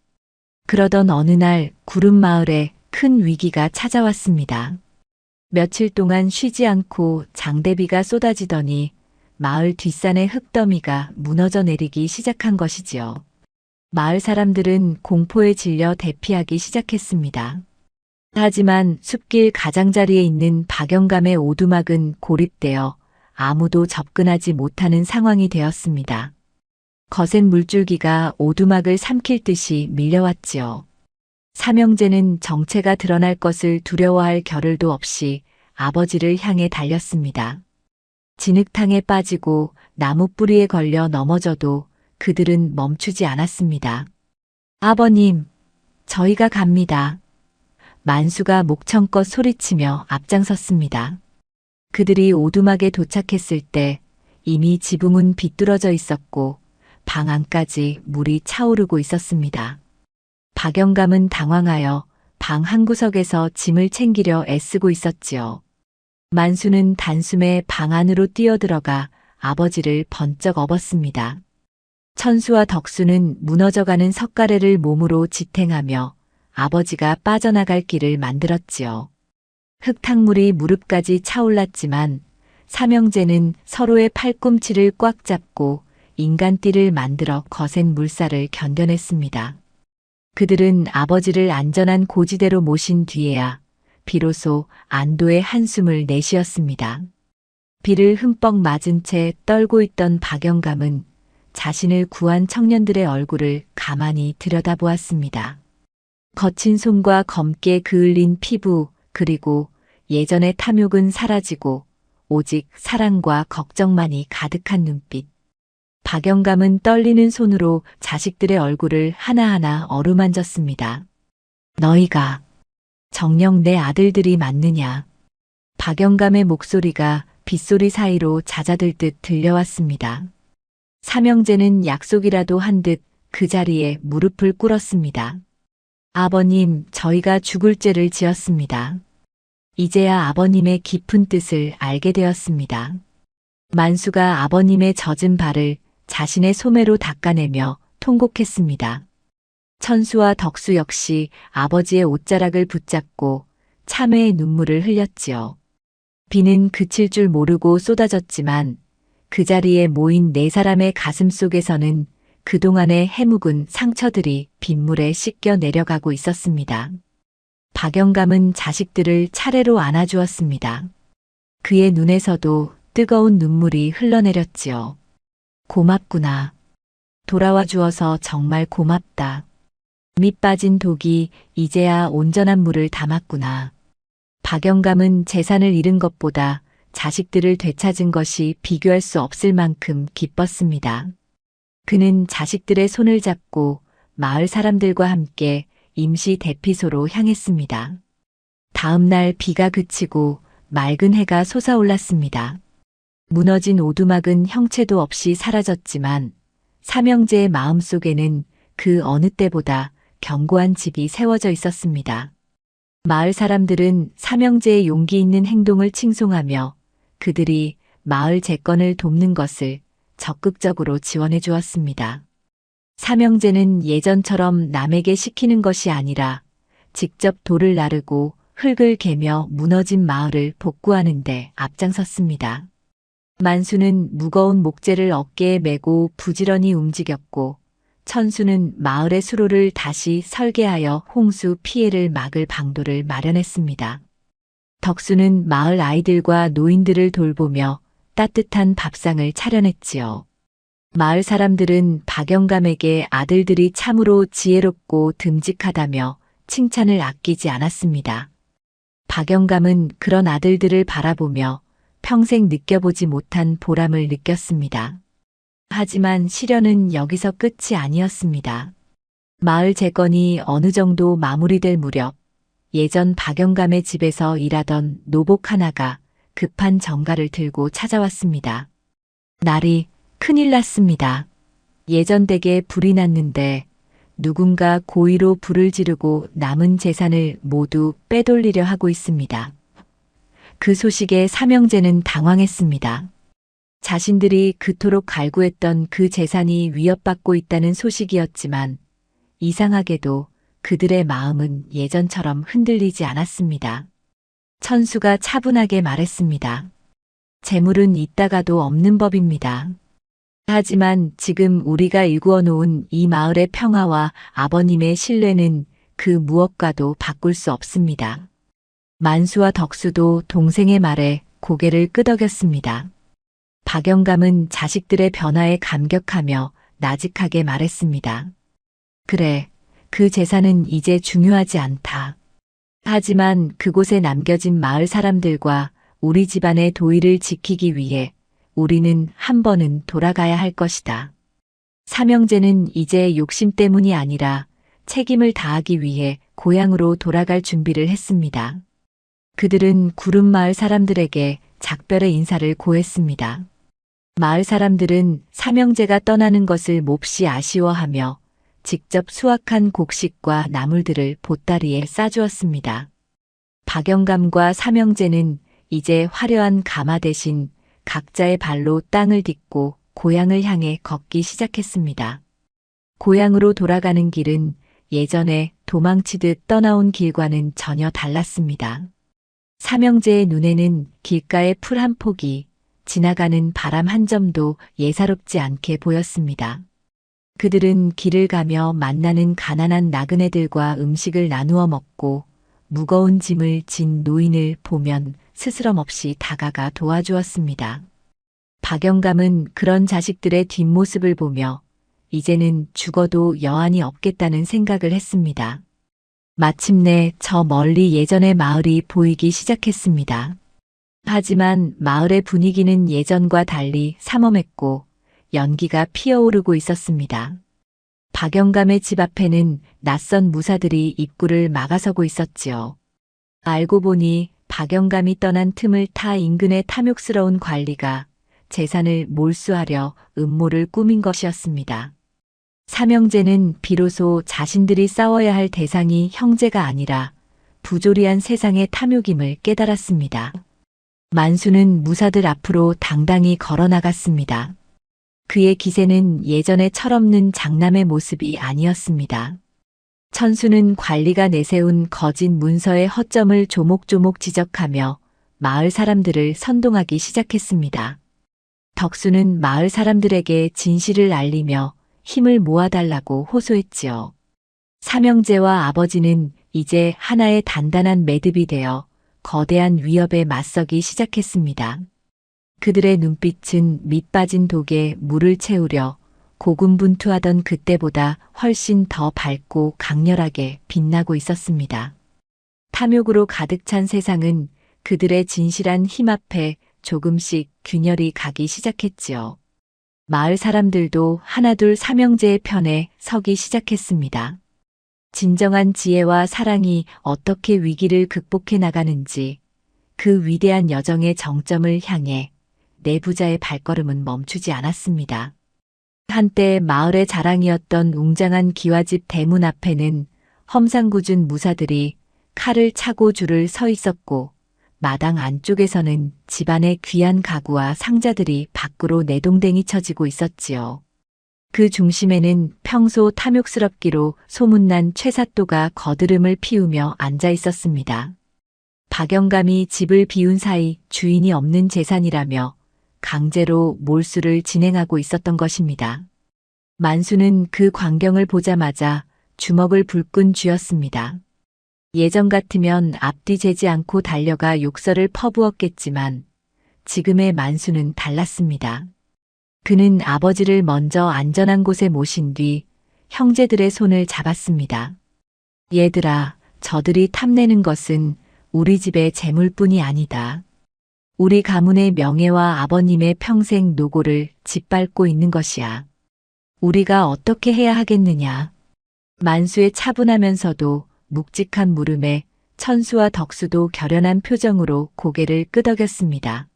그러던 어느 날 구름 마을에 큰 위기가 찾아왔습니다. 며칠 동안 쉬지 않고 장대비가 쏟아지더니 마을 뒷산의 흙더미가 무너져 내리기 시작한 것이지요. 마을 사람들은 공포에 질려 대피하기 시작했습니다. 하지만 숲길 가장자리에 있는 박영감의 오두막은 고립되어 아무도 접근하지 못하는 상황이 되었습니다. 거센 물줄기가 오두막을 삼킬 듯이 밀려왔지요. 삼형제는 정체가 드러날 것을 두려워할 겨를도 없이 아버지를 향해 달렸습니다. 진흙탕에 빠지고 나무 뿌리에 걸려 넘어져도 그들은 멈추지 않았습니다. 아버님, 저희가 갑니다. 만수가 목청껏 소리치며 앞장섰습니다. 그들이 오두막에 도착했을 때 이미 지붕은 비뚤어져 있었고 방 안까지 물이 차오르고 있었습니다. 박영감은 당황하여 방 한구석에서 짐을 챙기려 애쓰고 있었지요. 만수는 단숨에 방 안으로 뛰어들어가 아버지를 번쩍 업었습니다. 천수와 덕수는 무너져가는 석가래를 몸으로 지탱하며 아버지가 빠져나갈 길을 만들었지요. 흙탕물이 무릎까지 차올랐지만 삼형제는 서로의 팔꿈치를 꽉 잡고 인간띠를 만들어 거센 물살을 견뎌냈습니다. 그들은 아버지를 안전한 고지대로 모신 뒤에야 비로소 안도의 한숨을 내쉬었습니다. 비를 흠뻑 맞은 채 떨고 있던 박영감은 자신을 구한 청년들의 얼굴을 가만히 들여다보았습니다. 거친 손과 검게 그을린 피부 그리고 예전의 탐욕은 사라지고 오직 사랑과 걱정만이 가득한 눈빛. 박영감은 떨리는 손으로 자식들의 얼굴을 하나하나 어루만졌습니다. 너희가 정녕 내 아들들이 맞느냐? 박영감의 목소리가 빗소리 사이로 잦아들듯 들려왔습니다. 삼형제는 약속이라도 한 듯 그 자리에 무릎을 꿇었습니다. 아버님, 저희가 죽을 죄를 지었습니다. 이제야 아버님의 깊은 뜻을 알게 되었습니다. 만수가 아버님의 젖은 발을 자신의 소매로 닦아내며 통곡했습니다. 천수와 덕수 역시 아버지의 옷자락을 붙잡고 참회의 눈물을 흘렸지요. 비는 그칠 줄 모르고 쏟아졌지만 그 자리에 모인 네 사람의 가슴 속에서는 그동안의 해묵은 상처들이 빗물에 씻겨 내려가고 있었습니다. 박영감은 자식들을 차례로 안아주었습니다. 그의 눈에서도 뜨거운 눈물이 흘러내렸지요. 고맙구나. 돌아와 주어서 정말 고맙다. 밑 빠진 독이 이제야 온전한 물을 담았구나. 박영감은 재산을 잃은 것보다 자식들을 되찾은 것이 비교할 수 없을 만큼 기뻤습니다. 그는 자식들의 손을 잡고 마을 사람들과 함께 임시 대피소로 향했습니다. 다음 날 비가 그치고 맑은 해가 솟아올랐습니다. 무너진 오두막은 형체도 없이 사라졌지만 삼형제의 마음속에는 그 어느 때보다 견고한 집이 세워져 있었습니다. 마을 사람들은 삼형제의 용기 있는 행동을 칭송하며 그들이 마을 재건을 돕는 것을 적극적으로 지원해 주었습니다. 삼형제는 예전처럼 남에게 시키는 것이 아니라 직접 돌을 나르고 흙을 개며 무너진 마을을 복구하는 데 앞장섰습니다. 만수는 무거운 목재를 어깨에 메고 부지런히 움직였고 천수는 마을의 수로를 다시 설계하여 홍수 피해를 막을 방도를 마련했습니다. 덕수는 마을 아이들과 노인들을 돌보며 따뜻한 밥상을 차려냈지요. 마을 사람들은 박영감에게 아들들이 참으로 지혜롭고 듬직하다며 칭찬을 아끼지 않았습니다. 박영감은 그런 아들들을 바라보며 평생 느껴보지 못한 보람을 느꼈습니다. 하지만 시련은 여기서 끝이 아니었습니다. 마을 재건이 어느 정도 마무리될 무렵 예전 박영감의 집에서 일하던 노복 하나가 급한 정가를 들고 찾아왔습니다. 날이 큰일 났습니다. 예전 댁에 불이 났는데 누군가 고의로 불을 지르고 남은 재산을 모두 빼돌리려 하고 있습니다. 그 소식에 삼형제는 당황했습니다. 자신들이 그토록 갈구했던 그 재산이 위협받고 있다는 소식이었지만 이상하게도 그들의 마음은 예전처럼 흔들리지 않았습니다. 천수가 차분하게 말했습니다. 재물은 있다가도 없는 법입니다. 하지만 지금 우리가 일구어 놓은 이 마을의 평화와 아버님의 신뢰는 그 무엇과도 바꿀 수 없습니다. 만수와 덕수도 동생의 말에 고개를 끄덕였습니다. 박영감은 자식들의 변화에 감격하며 나직하게 말했습니다. 그래, 그 재산은 이제 중요하지 않다. 하지만 그곳에 남겨진 마을 사람들과 우리 집안의 도의를 지키기 위해 우리는 한 번은 돌아가야 할 것이다. 삼형제는 이제 욕심 때문이 아니라 책임을 다하기 위해 고향으로 돌아갈 준비를 했습니다. 그들은 구름마을 사람들에게 작별의 인사를 고했습니다. 마을 사람들은 삼형제가 떠나는 것을 몹시 아쉬워하며 직접 수확한 곡식과 나물들을 보따리에 싸주었습니다. 박영감과 삼형제는 이제 화려한 가마 대신 각자의 발로 땅을 딛고 고향을 향해 걷기 시작했습니다. 고향으로 돌아가는 길은 예전에 도망치듯 떠나온 길과는 전혀 달랐습니다. 삼형제의 눈에는 길가의 풀 한 폭이, 지나가는 바람 한 점도 예사롭지 않게 보였습니다. 그들은 길을 가며 만나는 가난한 나그네들과 음식을 나누어 먹고 무거운 짐을 진 노인을 보면 스스럼 없이 다가가 도와주었습니다. 박영감은 그런 자식들의 뒷모습을 보며 이제는 죽어도 여한이 없겠다는 생각을 했습니다. 마침내 저 멀리 예전의 마을이 보이기 시작했습니다. 하지만 마을의 분위기는 예전과 달리 삼엄했고 연기가 피어오르고 있었습니다. 박영감의 집 앞에는 낯선 무사들이 입구를 막아서고 있었지요. 알고 보니 박영감이 떠난 틈을 타 인근의 탐욕스러운 관리가 재산을 몰수하려 음모를 꾸민 것이었습니다. 삼형제는 비로소 자신들이 싸워야 할 대상이 형제가 아니라 부조리한 세상의 탐욕임을 깨달았습니다. 만수는 무사들 앞으로 당당히 걸어나갔습니다. 그의 기세는 예전의 철없는 장남의 모습이 아니었습니다. 천수는 관리가 내세운 거짓 문서의 허점을 조목조목 지적하며 마을 사람들을 선동하기 시작했습니다. 덕수는 마을 사람들에게 진실을 알리며 힘을 모아달라고 호소했지요. 삼형제와 아버지는 이제 하나의 단단한 매듭이 되어 거대한 위협에 맞서기 시작했습니다. 그들의 눈빛은 밑빠진 독에 물을 채우려 고군분투하던 그때보다 훨씬 더 밝고 강렬하게 빛나고 있었습니다. 탐욕으로 가득 찬 세상은 그들의 진실한 힘 앞에 조금씩 균열이 가기 시작했지요. 마을 사람들도 하나둘 삼형제의 편에 서기 시작했습니다. 진정한 지혜와 사랑이 어떻게 위기를 극복해 나가는지 그 위대한 여정의 정점을 향해 내부자의 발걸음은 멈추지 않았습니다. 한때 마을의 자랑이었던 웅장한 기와집 대문 앞에는 험상궂은 무사들이 칼을 차고 줄을 서 있었고 마당 안쪽에서는 집안의 귀한 가구와 상자들이 밖으로 내동댕이 쳐지고 있었지요. 그 중심에는 평소 탐욕스럽기로 소문난 최사또가 거드름을 피우며 앉아 있었습니다. 박영감이 집을 비운 사이 주인이 없는 재산이라며 강제로 몰수를 진행하고 있었던 것입니다. 만수는 그 광경을 보자마자 주먹을 불끈 쥐었습니다. 예전 같으면 앞뒤 재지 않고 달려가 욕설을 퍼부었겠지만 지금의 만수는 달랐습니다. 그는 아버지를 먼저 안전한 곳에 모신 뒤 형제들의 손을 잡았습니다. 얘들아, 저들이 탐내는 것은 우리 집의 재물뿐이 아니다. 우리 가문의 명예와 아버님의 평생 노고를 짓밟고 있는 것이야. 우리가 어떻게 해야 하겠느냐. 만수의 차분하면서도 묵직한 물음에 천수와 덕수도 결연한 표정으로 고개를 끄덕였습니다.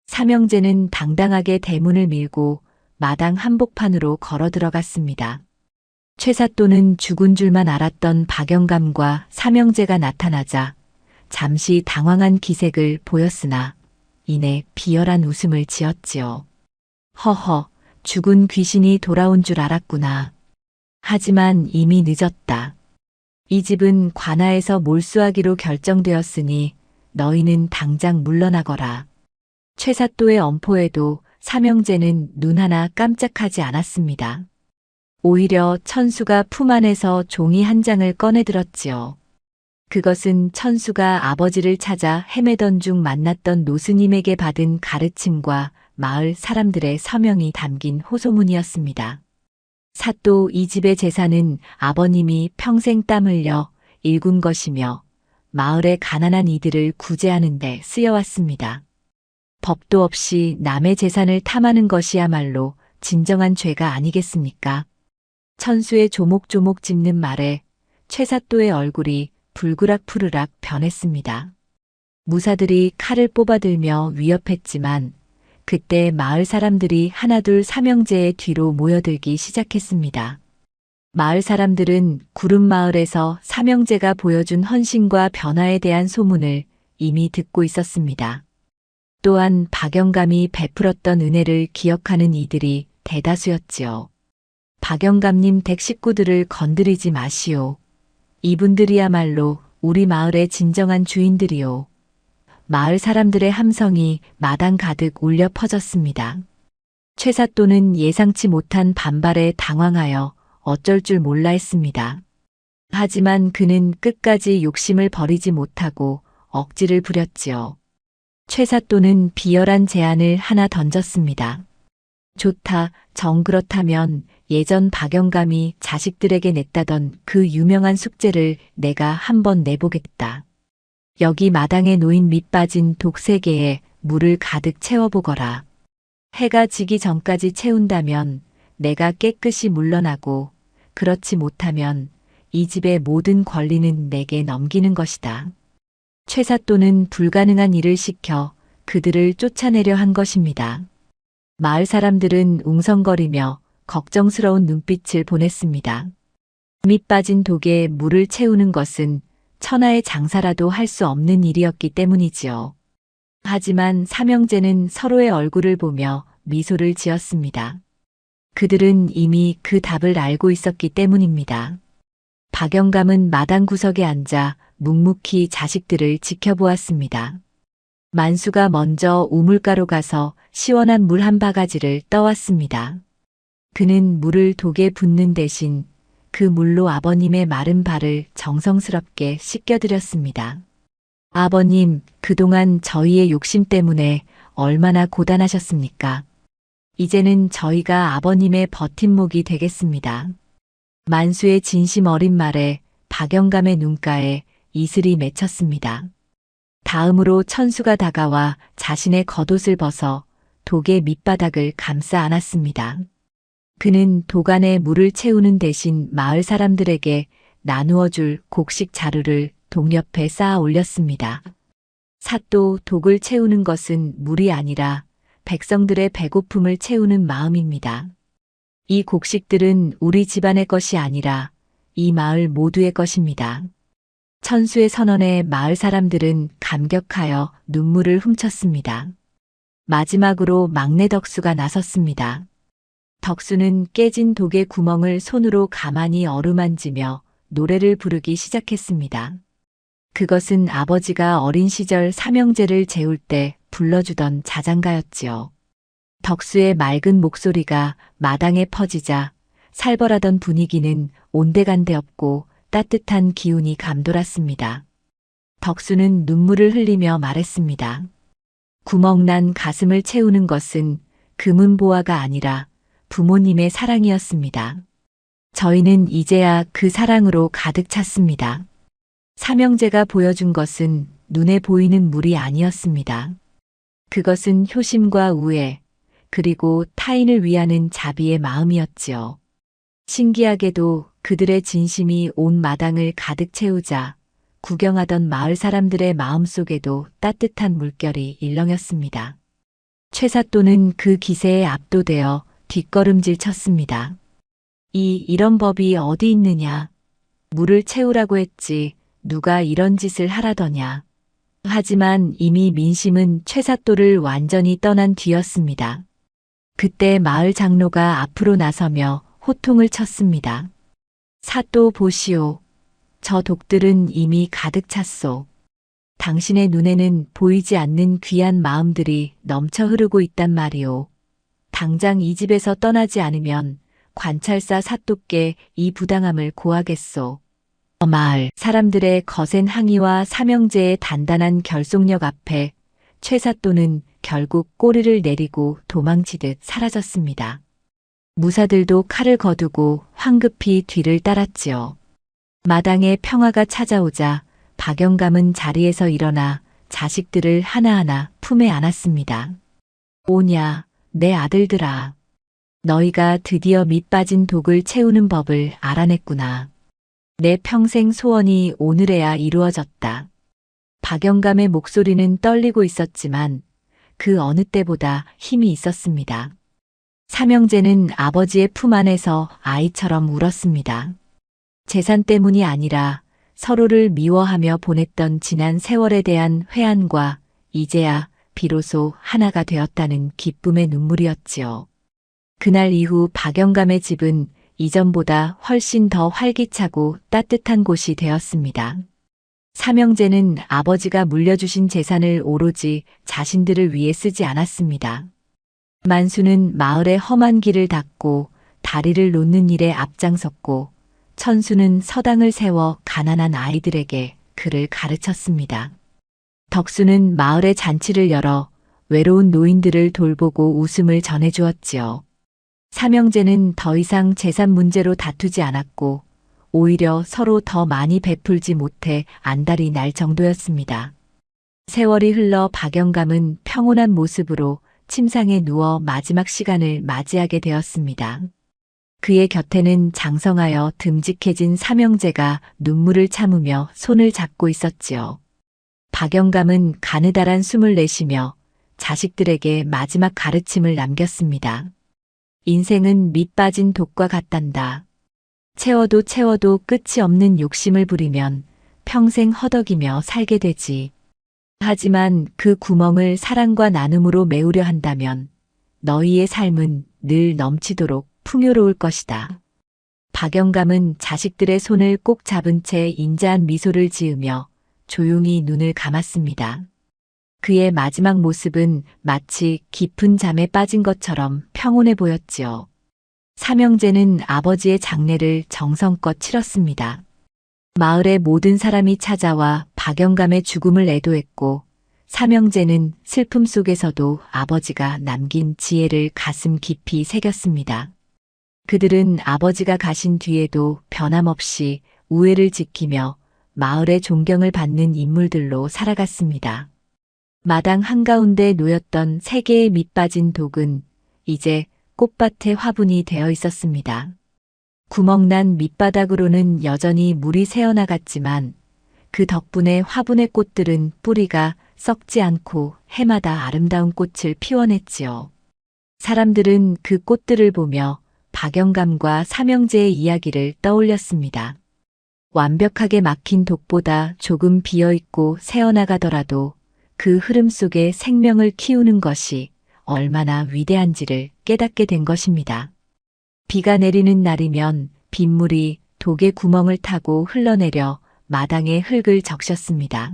삼형제는 당당하게 대문을 밀고 마당 한복판으로 걸어 들어갔습니다. 최사또는 죽은 줄만 알았던 박영감과 삼형제가 나타나자 잠시 당황한 기색을 보였으나 이내 비열한 웃음을 지었지요. 허허, 죽은 귀신이 돌아온 줄 알았구나. 하지만 이미 늦었다. 이 집은 관아에서 몰수하기로 결정되었으니 너희는 당장 물러나거라. 최사또의 엄포에도 삼형제는 눈 하나 깜짝하지 않았습니다. 오히려 천수가 품 안에서 종이 한 장을 꺼내들었지요. 그것은 천수가 아버지를 찾아 헤매던 중 만났던 노스님에게 받은 가르침과 마을 사람들의 서명이 담긴 호소문이었습니다. 사또 이 집의 재산은 아버님이 평생 땀 흘려 일군 것이며 마을의 가난한 이들을 구제하는 데 쓰여왔습니다. 법도 없이 남의 재산을 탐하는 것이야말로 진정한 죄가 아니겠습니까? 천수의 조목조목 짚는 말에 최사또의 얼굴이 불그락푸르락 변했습니다. 무사들이 칼을 뽑아들며 위협했지만 그때 마을 사람들이 하나둘 삼형제의 뒤로 모여들기 시작했습니다. 마을 사람들은 구름마을에서 삼형제가 보여준 헌신과 변화에 대한 소문을 이미 듣고 있었습니다. 또한 박영감이 베풀었던 은혜를 기억하는 이들이 대다수였지요. 박영감님 댁 식구들을 건드리지 마시오. 이분들이야말로 우리 마을의 진정한 주인들이오. 마을 사람들의 함성이 마당 가득 울려 퍼졌습니다. 최사또는 예상치 못한 반발에 당황하여 어쩔 줄 몰라 했습니다. 하지만 그는 끝까지 욕심을 버리지 못하고 억지를 부렸지요. 최사또는 비열한 제안을 하나 던졌습니다. 좋다, 정 그렇다면 예전 박영감이 자식들에게 냈다던 그 유명한 숙제를 내가 한번 내보겠다. 여기 마당에 놓인 밑 빠진 독 3개에 물을 가득 채워보거라. 해가 지기 전까지 채운다면 내가 깨끗이 물러나고 그렇지 못하면 이 집의 모든 권리는 내게 넘기는 것이다. 최사또는 불가능한 일을 시켜 그들을 쫓아내려 한 것입니다. 마을 사람들은 웅성거리며 걱정스러운 눈빛을 보냈습니다. 밑 빠진 독에 물을 채우는 것은 천하의 장사라도 할 수 없는 일이었기 때문이지요. 하지만 삼형제는 서로의 얼굴을 보며 미소를 지었습니다. 그들은 이미 그 답을 알고 있었기 때문입니다. 박영감은 마당 구석에 앉아 묵묵히 자식들을 지켜보았습니다. 만수가 먼저 우물가로 가서 시원한 물 한 바가지를 떠왔습니다. 그는 물을 독에 붓는 대신 그 물로 아버님의 마른 발을 정성스럽게 씻겨드렸습니다. 아버님, 그동안 저희의 욕심 때문에 얼마나 고단하셨습니까? 이제는 저희가 아버님의 버팀목이 되겠습니다. 만수의 진심 어린 말에 박영감의 눈가에 이슬이 맺혔습니다. 다음으로 천수가 다가와 자신의 겉옷을 벗어 독의 밑바닥을 감싸 안았습니다. 그는 독 안에 물을 채우는 대신 마을 사람들에게 나누어 줄 곡식 자루를 독 옆에 쌓아 올렸습니다. 사또 독을 채우는 것은 물이 아니라 백성들의 배고픔을 채우는 마음입니다. 이 곡식들은 우리 집안의 것이 아니라 이 마을 모두의 것입니다. 천수의 선언에 마을 사람들은 감격하여 눈물을 훔쳤습니다. 마지막으로 막내 덕수가 나섰습니다. 덕수는 깨진 독의 구멍을 손으로 가만히 어루만지며 노래를 부르기 시작했습니다. 그것은 아버지가 어린 시절 삼형제를 재울 때 불러주던 자장가였지요. 덕수의 맑은 목소리가 마당에 퍼지자 살벌하던 분위기는 온데간데 없고 따뜻한 기운이 감돌았습니다. 덕수는 눈물을 흘리며 말했습니다. 구멍난 가슴을 채우는 것은 금은보화가 아니라 부모님의 사랑이었습니다. 저희는 이제야 그 사랑으로 가득 찼습니다. 삼형제가 보여준 것은 눈에 보이는 물이 아니었습니다. 그것은 효심과 우애, 그리고 타인을 위하는 자비의 마음이었지요. 신기하게도 그들의 진심이 온 마당을 가득 채우자 구경하던 마을 사람들의 마음속에도 따뜻한 물결이 일렁였습니다. 최사또는 그 기세에 압도되어 뒷걸음질 쳤습니다. 이런 법이 어디 있느냐. 물을 채우라고 했지 누가 이런 짓을 하라더냐. 하지만 이미 민심은 최사또를 완전히 떠난 뒤였습니다. 그때 마을 장로가 앞으로 나서며 호통을 쳤습니다. 사또 보시오. 저 독들은 이미 가득 찼소. 당신의 눈에는 보이지 않는 귀한 마음들이 넘쳐 흐르고 있단 말이오. 당장 이 집에서 떠나지 않으면 관찰사 사또께 이 부당함을 고하겠소. 마을 사람들의 거센 항의와 삼형제의 단단한 결속력 앞에 최 사또는 결국 꼬리를 내리고 도망치듯 사라졌습니다. 무사들도 칼을 거두고 황급히 뒤를 따랐지요. 마당에 평화가 찾아오자 박영감은 자리에서 일어나 자식들을 하나하나 품에 안았습니다. 오냐, 내 아들들아. 너희가 드디어 밑 빠진 독을 채우는 법을 알아냈구나. 내 평생 소원이 오늘에야 이루어졌다. 박영감의 목소리는 떨리고 있었지만 그 어느 때보다 힘이 있었습니다. 삼형제는 아버지의 품 안에서 아이처럼 울었습니다. 재산 때문이 아니라 서로를 미워하며 보냈던 지난 세월에 대한 회한과 이제야 비로소 하나가 되었다는 기쁨의 눈물이었지요. 그날 이후 박영감의 집은 이전보다 훨씬 더 활기차고 따뜻한 곳이 되었습니다. 삼형제는 아버지가 물려주신 재산을 오로지 자신들을 위해 쓰지 않았습니다. 만수는 마을의 험한 길을 닦고 다리를 놓는 일에 앞장섰고 천수는 서당을 세워 가난한 아이들에게 글을 가르쳤습니다. 덕수는 마을의 잔치를 열어 외로운 노인들을 돌보고 웃음을 전해주었지요. 삼형제는 더 이상 재산 문제로 다투지 않았고 오히려 서로 더 많이 베풀지 못해 안달이 날 정도였습니다. 세월이 흘러 박영감은 평온한 모습으로 침상에 누워 마지막 시간을 맞이하게 되었습니다. 그의 곁에는 장성하여 듬직해진 삼형제가 눈물을 참으며 손을 잡고 있었지요. 박영감은 가느다란 숨을 내쉬며 자식들에게 마지막 가르침을 남겼습니다. 인생은 밑 빠진 독과 같단다. 채워도 채워도 끝이 없는 욕심을 부리면 평생 허덕이며 살게 되지. 하지만 그 구멍을 사랑과 나눔으로 메우려 한다면 너희의 삶은 늘 넘치도록 풍요로울 것이다. 박영감은 자식들의 손을 꼭 잡은 채 인자한 미소를 지으며 조용히 눈을 감았습니다. 그의 마지막 모습은 마치 깊은 잠에 빠진 것처럼 평온해 보였지요. 삼형제는 아버지의 장례를 정성껏 치렀습니다. 마을의 모든 사람이 찾아와 박영감의 죽음을 애도했고 삼형제는 슬픔 속에서도 아버지가 남긴 지혜를 가슴 깊이 새겼습니다. 그들은 아버지가 가신 뒤에도 변함없이 우애를 지키며 마을의 존경을 받는 인물들로 살아갔습니다. 마당 한가운데 놓였던 세 개의 밑 빠진 독은 이제 꽃밭의 화분이 되어 있었습니다. 구멍난 밑바닥으로는 여전히 물이 새어나갔지만 그 덕분에 화분의 꽃들은 뿌리가 썩지 않고 해마다 아름다운 꽃을 피워냈지요. 사람들은 그 꽃들을 보며 박영감과 삼형제의 이야기를 떠올렸습니다. 완벽하게 막힌 독보다 조금 비어있고 새어나가더라도 그 흐름 속에 생명을 키우는 것이 얼마나 위대한지를 깨닫게 된 것입니다. 비가 내리는 날이면 빗물이 독의 구멍을 타고 흘러내려 마당에 흙을 적셨습니다.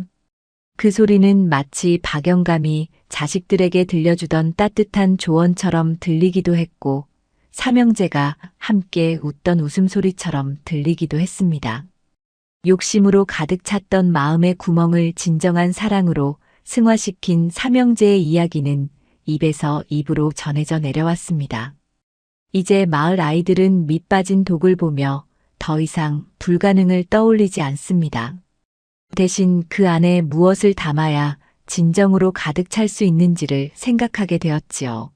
그 소리는 마치 박영감이 자식들에게 들려주던 따뜻한 조언처럼 들리기도 했고 삼형제가 함께 웃던 웃음소리처럼 들리기도 했습니다. 욕심으로 가득 찼던 마음의 구멍을 진정한 사랑으로 승화시킨 삼형제의 이야기는 입에서 입으로 전해져 내려왔습니다. 이제 마을 아이들은 밑 빠진 독을 보며 더 이상 불가능을 떠올리지 않습니다. 대신 그 안에 무엇을 담아야 진정으로 가득 찰 수 있는지를 생각하게 되었지요.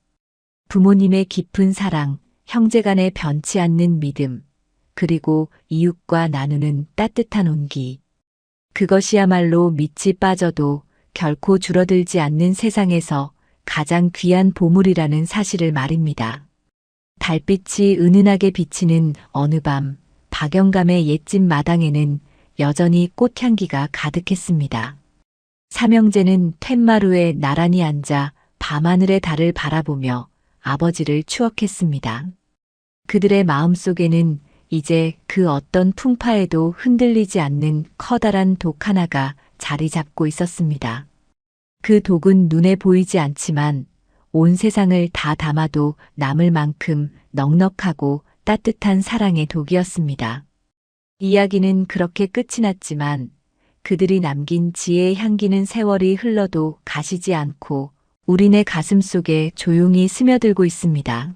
부모님의 깊은 사랑, 형제간의 변치 않는 믿음, 그리고 이웃과 나누는 따뜻한 온기. 그것이야말로 밑이 빠져도 결코 줄어들지 않는 세상에서 가장 귀한 보물이라는 사실을 말입니다. 달빛이 은은하게 비치는 어느 밤, 박영감의 옛집 마당에는 여전히 꽃향기가 가득했습니다. 삼형제는 툇마루에 나란히 앉아 밤하늘의 달을 바라보며 아버지를 추억했습니다. 그들의 마음속에는 이제 그 어떤 풍파에도 흔들리지 않는 커다란 독 하나가 자리 잡고 있었습니다. 그 독은 눈에 보이지 않지만 온 세상을 다 담아도 남을 만큼 넉넉하고 따뜻한 사랑의 독이었습니다. 이야기는 그렇게 끝이 났지만 그들이 남긴 지혜의 향기는 세월이 흘러도 가시지 않고 우리네 가슴 속에 조용히 스며들고 있습니다.